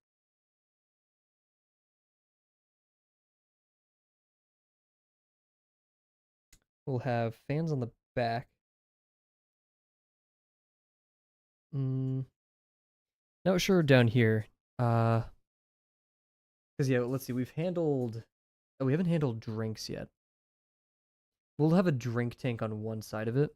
[SPEAKER 1] We'll have fans on the back. Not sure down here. Because yeah, let's see. We've handled. Oh, we haven't handled drinks yet. We'll have a drink tank on one side of it.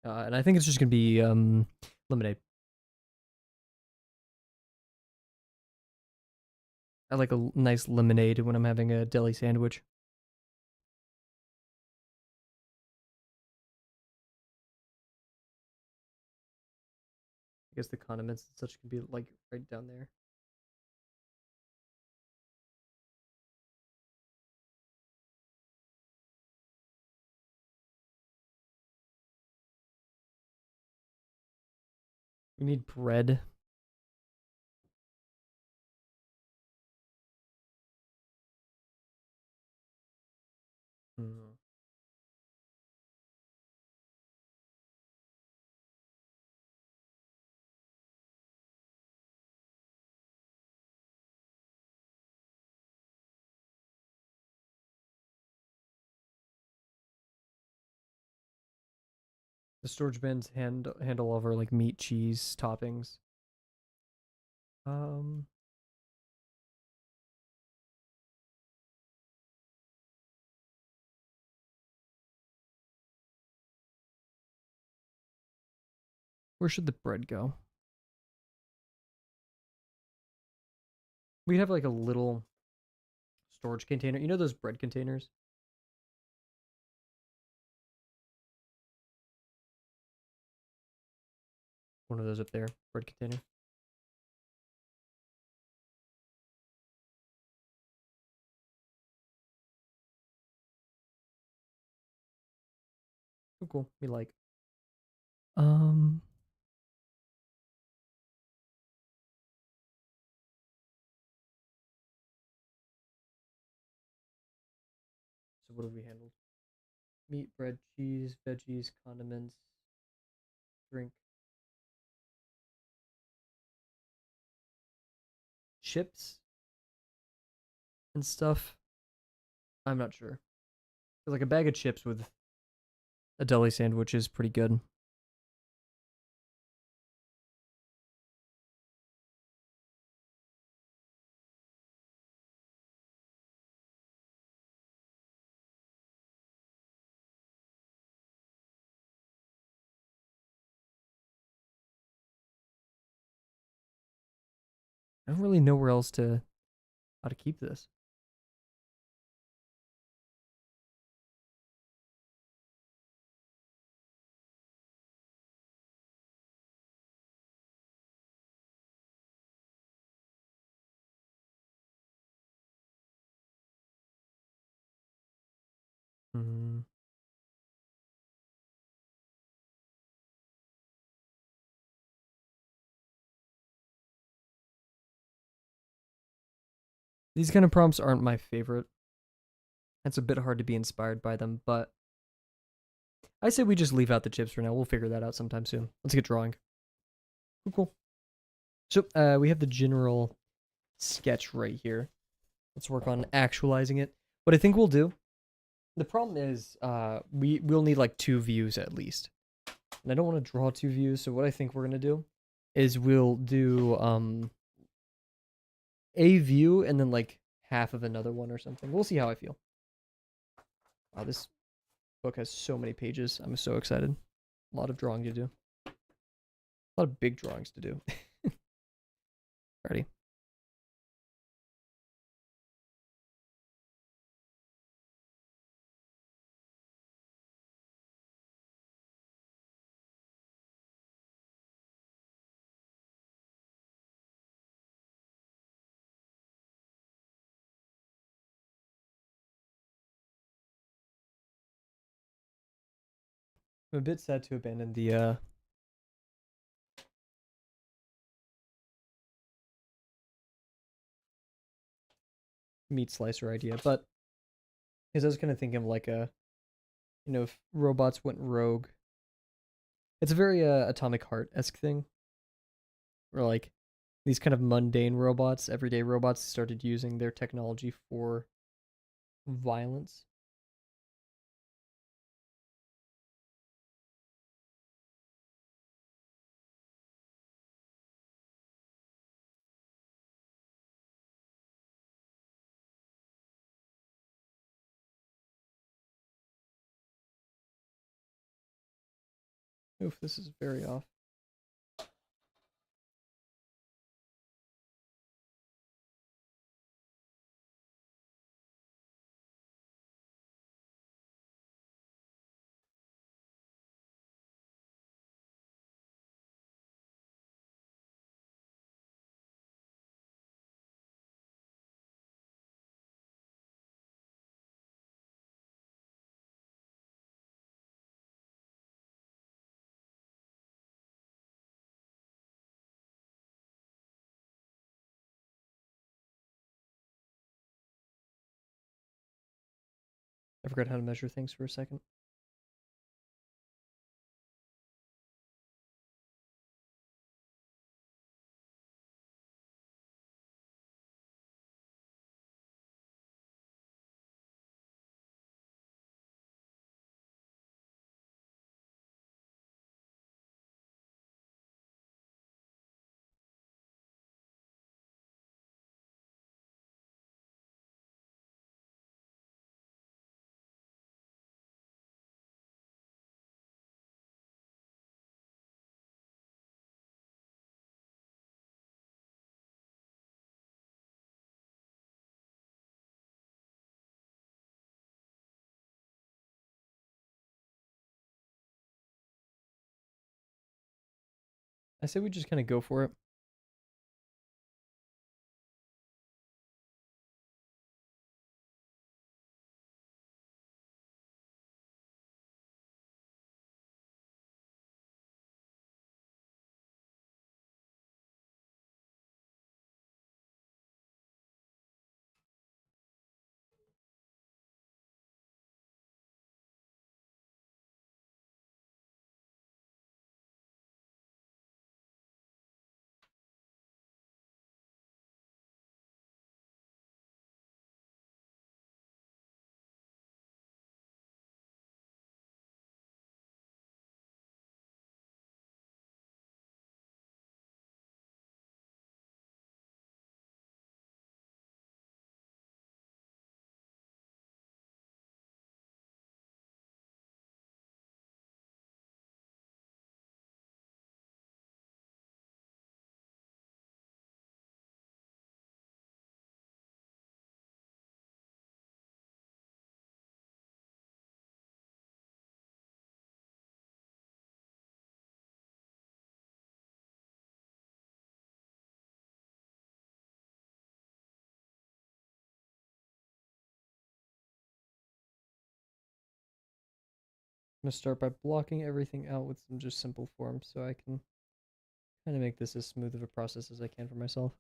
[SPEAKER 1] And I think it's just gonna be lemonade. I like a nice lemonade when I'm having a deli sandwich. I guess the condiments and such can be like right down there. We need bread. Hmm. The storage bins handle all of our like meat, cheese, toppings. Um, where should the bread go? We'd have like a little storage container. You know those bread containers? One of those up there, bread container. Oh, cool. We like. Um, so what have we handled? Meat, bread, cheese, veggies, condiments, drink, chips, and stuff. I'm not sure. Like a bag of chips with a deli sandwich is pretty good. I don't really know where else to how to keep this. Mm. These kind of prompts aren't my favorite. It's a bit hard to be inspired by them, but I say we just leave out the chips for now. We'll figure that out sometime soon. Let's get drawing. Cool. So we have the general sketch right here. Let's work on actualizing it. What I think we'll do, the problem is we'll need like 2 views at least. And I don't want to draw 2 views, so what I think we're going to do is we'll do a view and then like half of another one or something. We'll see how I feel. Wow, this book has so many pages. I'm so excited. A lot of drawing to do. A lot of big drawings to do. Ready? I'm a bit sad to abandon the meat slicer idea, but because I was kind of thinking of like a, if robots went rogue. It's a very Atomic Heart-esque thing, where like these kind of mundane robots, everyday robots, started using their technology for violence. Oof, this is very off. I forgot how to measure things for a second. I say we just kind of go for it. I'm gonna start by blocking everything out with some just simple forms so I can kind of make this as smooth of a process as I can for myself.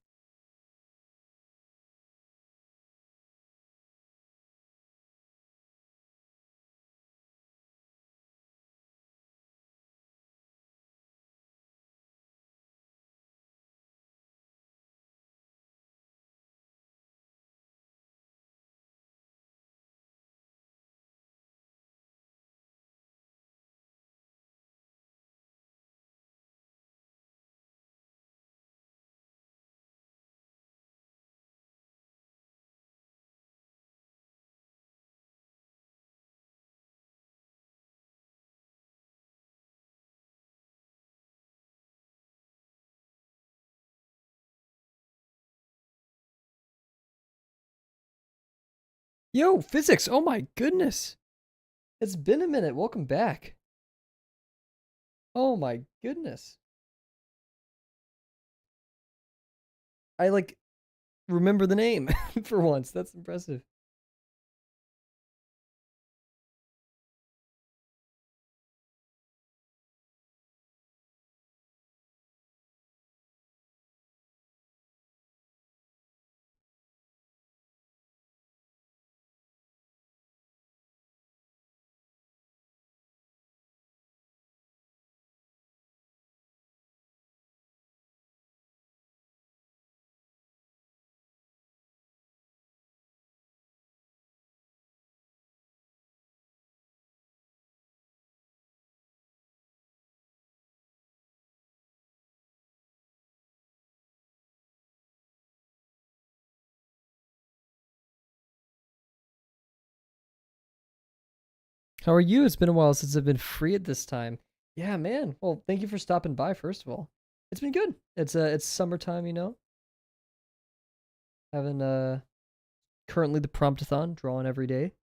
[SPEAKER 1] Yo, physics. Oh my goodness. It's been a minute. Welcome back. Oh my goodness. I like remember the name for once. That's impressive. How are you? It's been a while since I've been free at this time. Yeah, man. Well, thank you for stopping by, first of all. It's been good. It's summertime, you know. Having currently the Promptathon, drawing every day.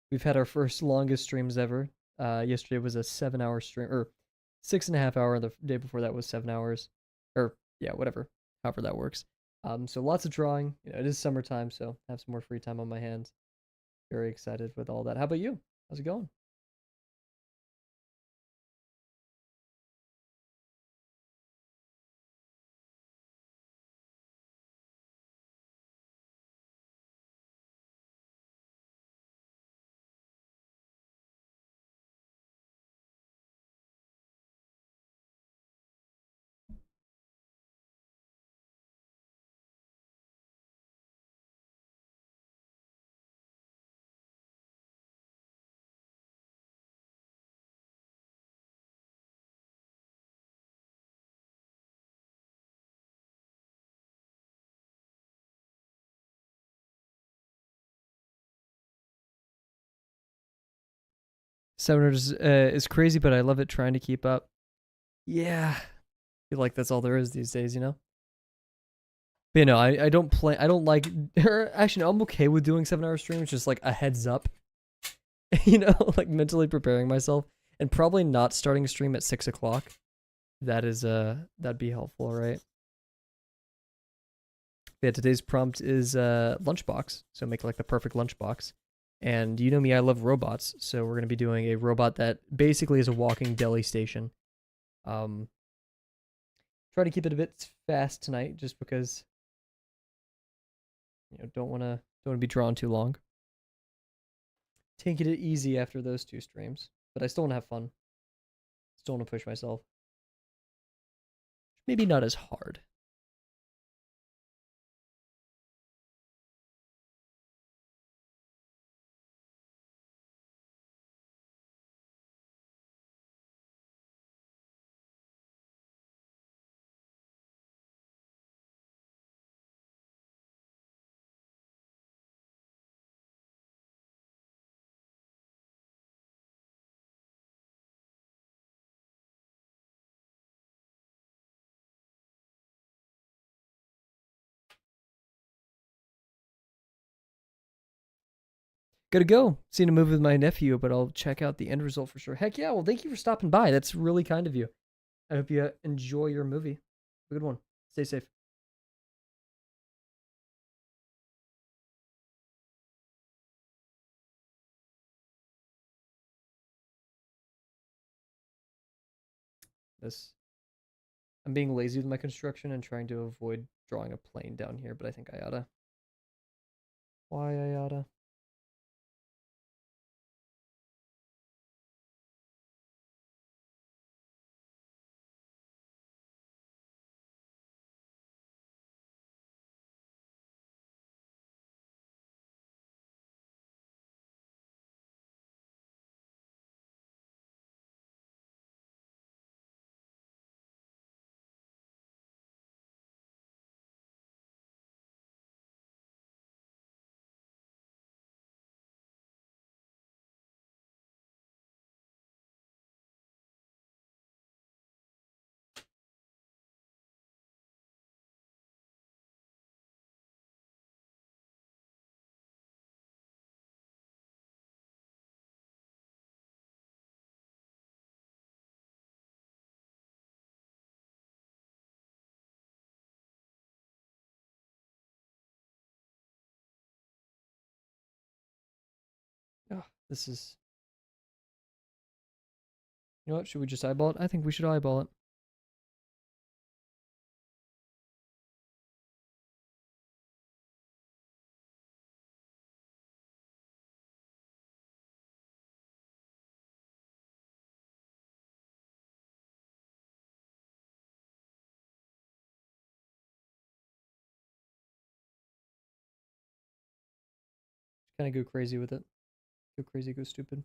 [SPEAKER 1] We've had our first longest streams ever. Yesterday was a 7 hour stream, or 6.5 hour. The day before that was 7 hours, or yeah, whatever, however that works. So lots of drawing. You know, it is summertime, so I have some more free time on my hands. Very excited with all that. How about you? How's it going? Seven is crazy, but I love it. Trying to keep up. Yeah, I feel like that's all there is these days, you know. But you know, I don't play. I don't like. Or actually, no, I'm okay with doing 7 hour streams. Just like a heads up, you know, like mentally preparing myself, and probably not starting a stream at 6 o'clock. That is that'd be helpful, right? Yeah, today's prompt is lunchbox. So make like the perfect lunchbox. And you know me, I love robots, so we're gonna be doing a robot that basically is a walking deli station. Um, try to keep it a bit fast tonight, just because you know don't wanna be drawn too long. Taking it easy after those two streams, but I still wanna have fun. Still wanna push myself. Maybe not as hard. Gotta go. Seeing a movie with my nephew, but I'll check out the end result for sure. Heck yeah! Well, thank you for stopping by. That's really kind of you. I hope you enjoy your movie. Have a good one. Stay safe. This I'm being lazy with my construction and trying to avoid drawing a plane down here, but I think I oughta. Why I oughta? This is. You know what? Should we just eyeball it? I think we should eyeball it. Kind of go crazy with it. Go crazy, go stupid.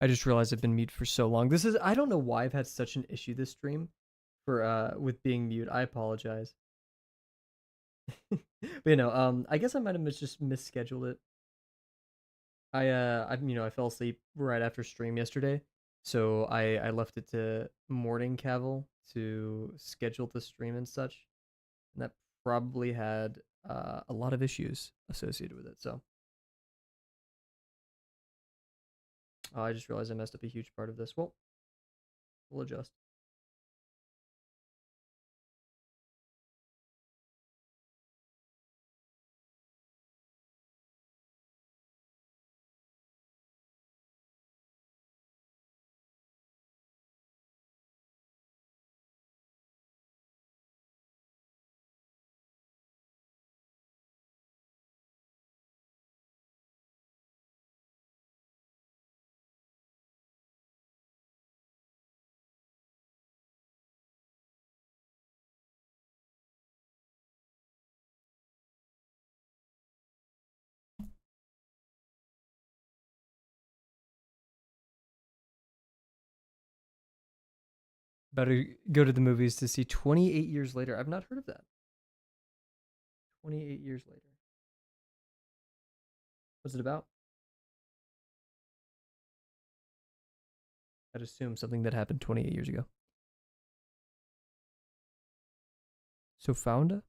[SPEAKER 1] I just realized I've been mute for so long. This is I don't know why I've had such an issue this stream for with being mute. I apologize. But I guess I might have just misscheduled it. I fell asleep right after stream yesterday, so I left it to morning Kavel to schedule the stream and such, and that probably had a lot of issues associated with it. So I just realized I messed up a huge part of this. Well, we'll adjust. About to go to the movies to see 28 Years Later. I've not heard of that. 28 Years Later. What's it about? I'd assume something that happened 28 years ago. So Founda?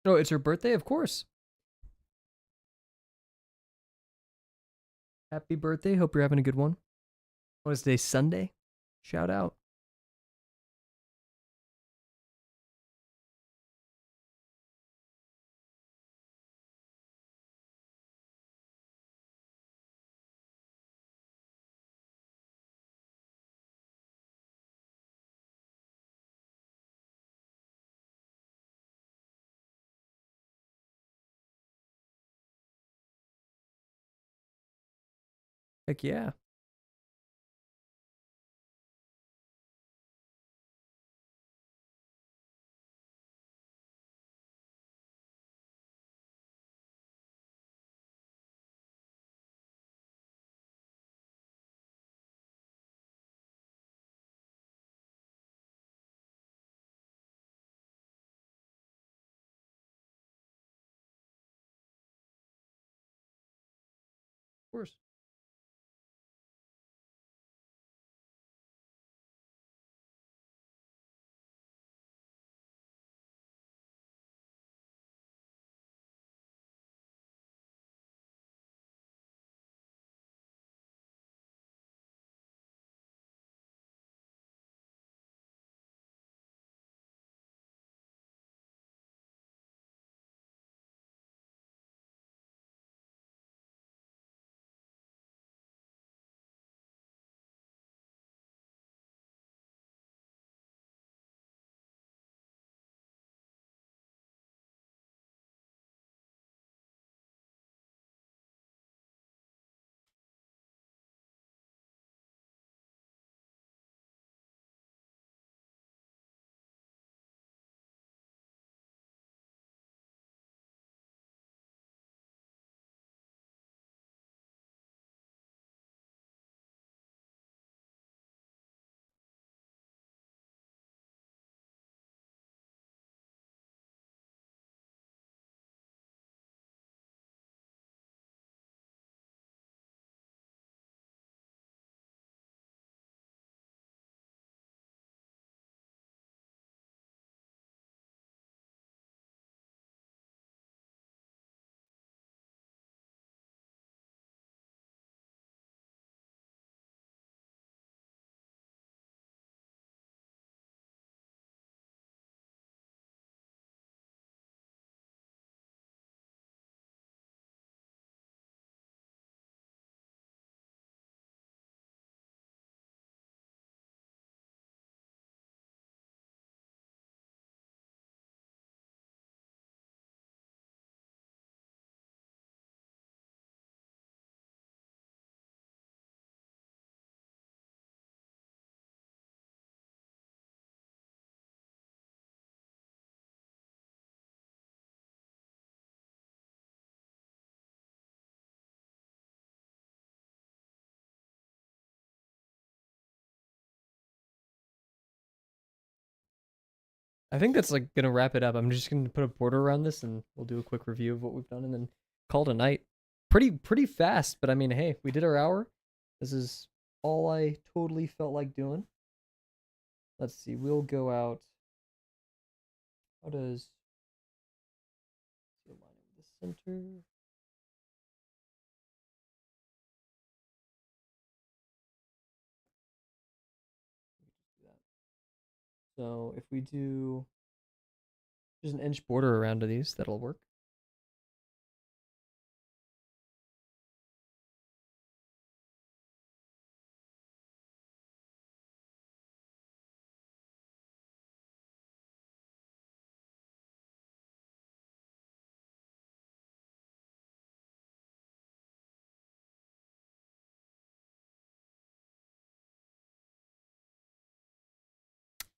[SPEAKER 1] Oh, it's her birthday, of course. Happy birthday. Hope you're having a good one. What is today? Sunday? Shout out. Heck yeah. Of course. I think that's like gonna wrap it up. I'm just gonna put a border around this, and we'll do a quick review of what we've done, and then call it a night. Pretty fast, but I mean, hey, we did our hour. This is all I totally felt like doing. Let's see. We'll go out. How does align with the center? So if we do just an inch border around to these, that'll work.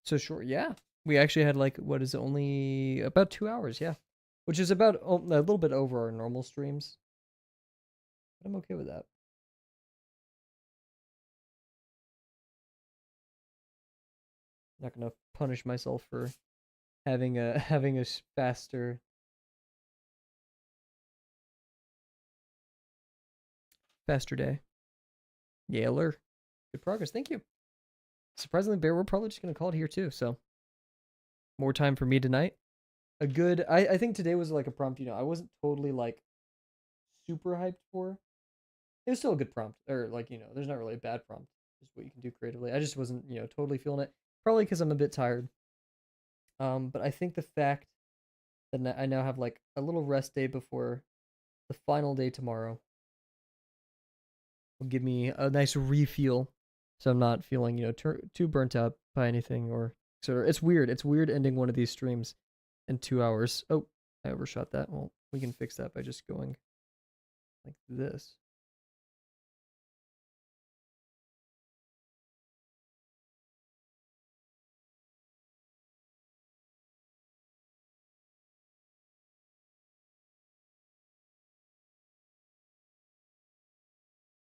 [SPEAKER 1] So short, yeah. We actually had like what is it, only about 2 hours, yeah, which is about a little bit over our normal streams. But I'm okay with that. Not gonna punish myself for having a faster day. Yaler, good progress. Thank you. Surprisingly, Bear, we're probably just gonna call it here too. So more time for me tonight. A good. I think today was like a prompt. I wasn't totally like super hyped for. It was still a good prompt, or like there's not really a bad prompt. Just what you can do creatively. I just wasn't totally feeling it. Probably because I'm a bit tired. But I think the fact that I now have like a little rest day before the final day tomorrow will give me a nice refuel, so I'm not feeling too burnt out by anything or so. It's weird. It's weird ending one of these streams in 2 hours. Oh, I overshot that. Well, we can fix that by just going like this.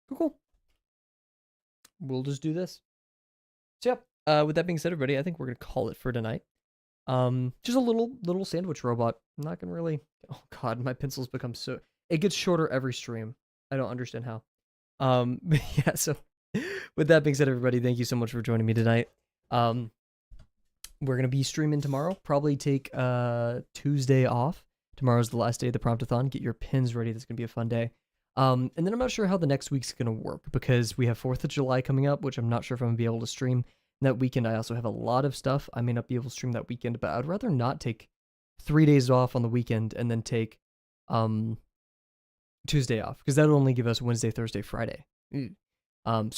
[SPEAKER 1] Cool. We'll just do this. So yeah. With that being said, everybody, I think we're gonna call it for tonight. Just a little sandwich robot. I'm not gonna really. Oh God, my pencils become so. It gets shorter every stream. I don't understand how. Yeah. So, with that being said, everybody, thank you so much for joining me tonight. We're gonna be streaming tomorrow. Probably take Tuesday off. Tomorrow's the last day of the Promptathon. Get your pins ready. That's gonna be a fun day. And then I'm not sure how the next week's gonna work because we have 4th of July coming up, which I'm not sure if I'm gonna be able to stream. That weekend, I also have a lot of stuff. I may not be able to stream that weekend, but I'd rather not take 3 days off on the weekend and then take Tuesday off because that'll only give us Wednesday, Thursday, Friday. So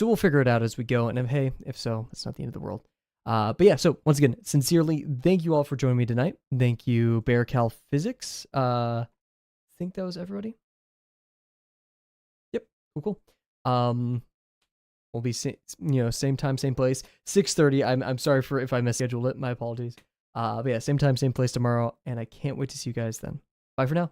[SPEAKER 1] we'll figure it out as we go. And hey, if so, it's not the end of the world. But yeah, so once again, sincerely, thank you all for joining me tonight. Thank you, BearCal Physics. I think that was everybody. Yep, cool. We'll be same time, same place, 6:30. I'm sorry for if I misscheduled it. My apologies. But yeah, same time, same place tomorrow, and I can't wait to see you guys then. Bye for now.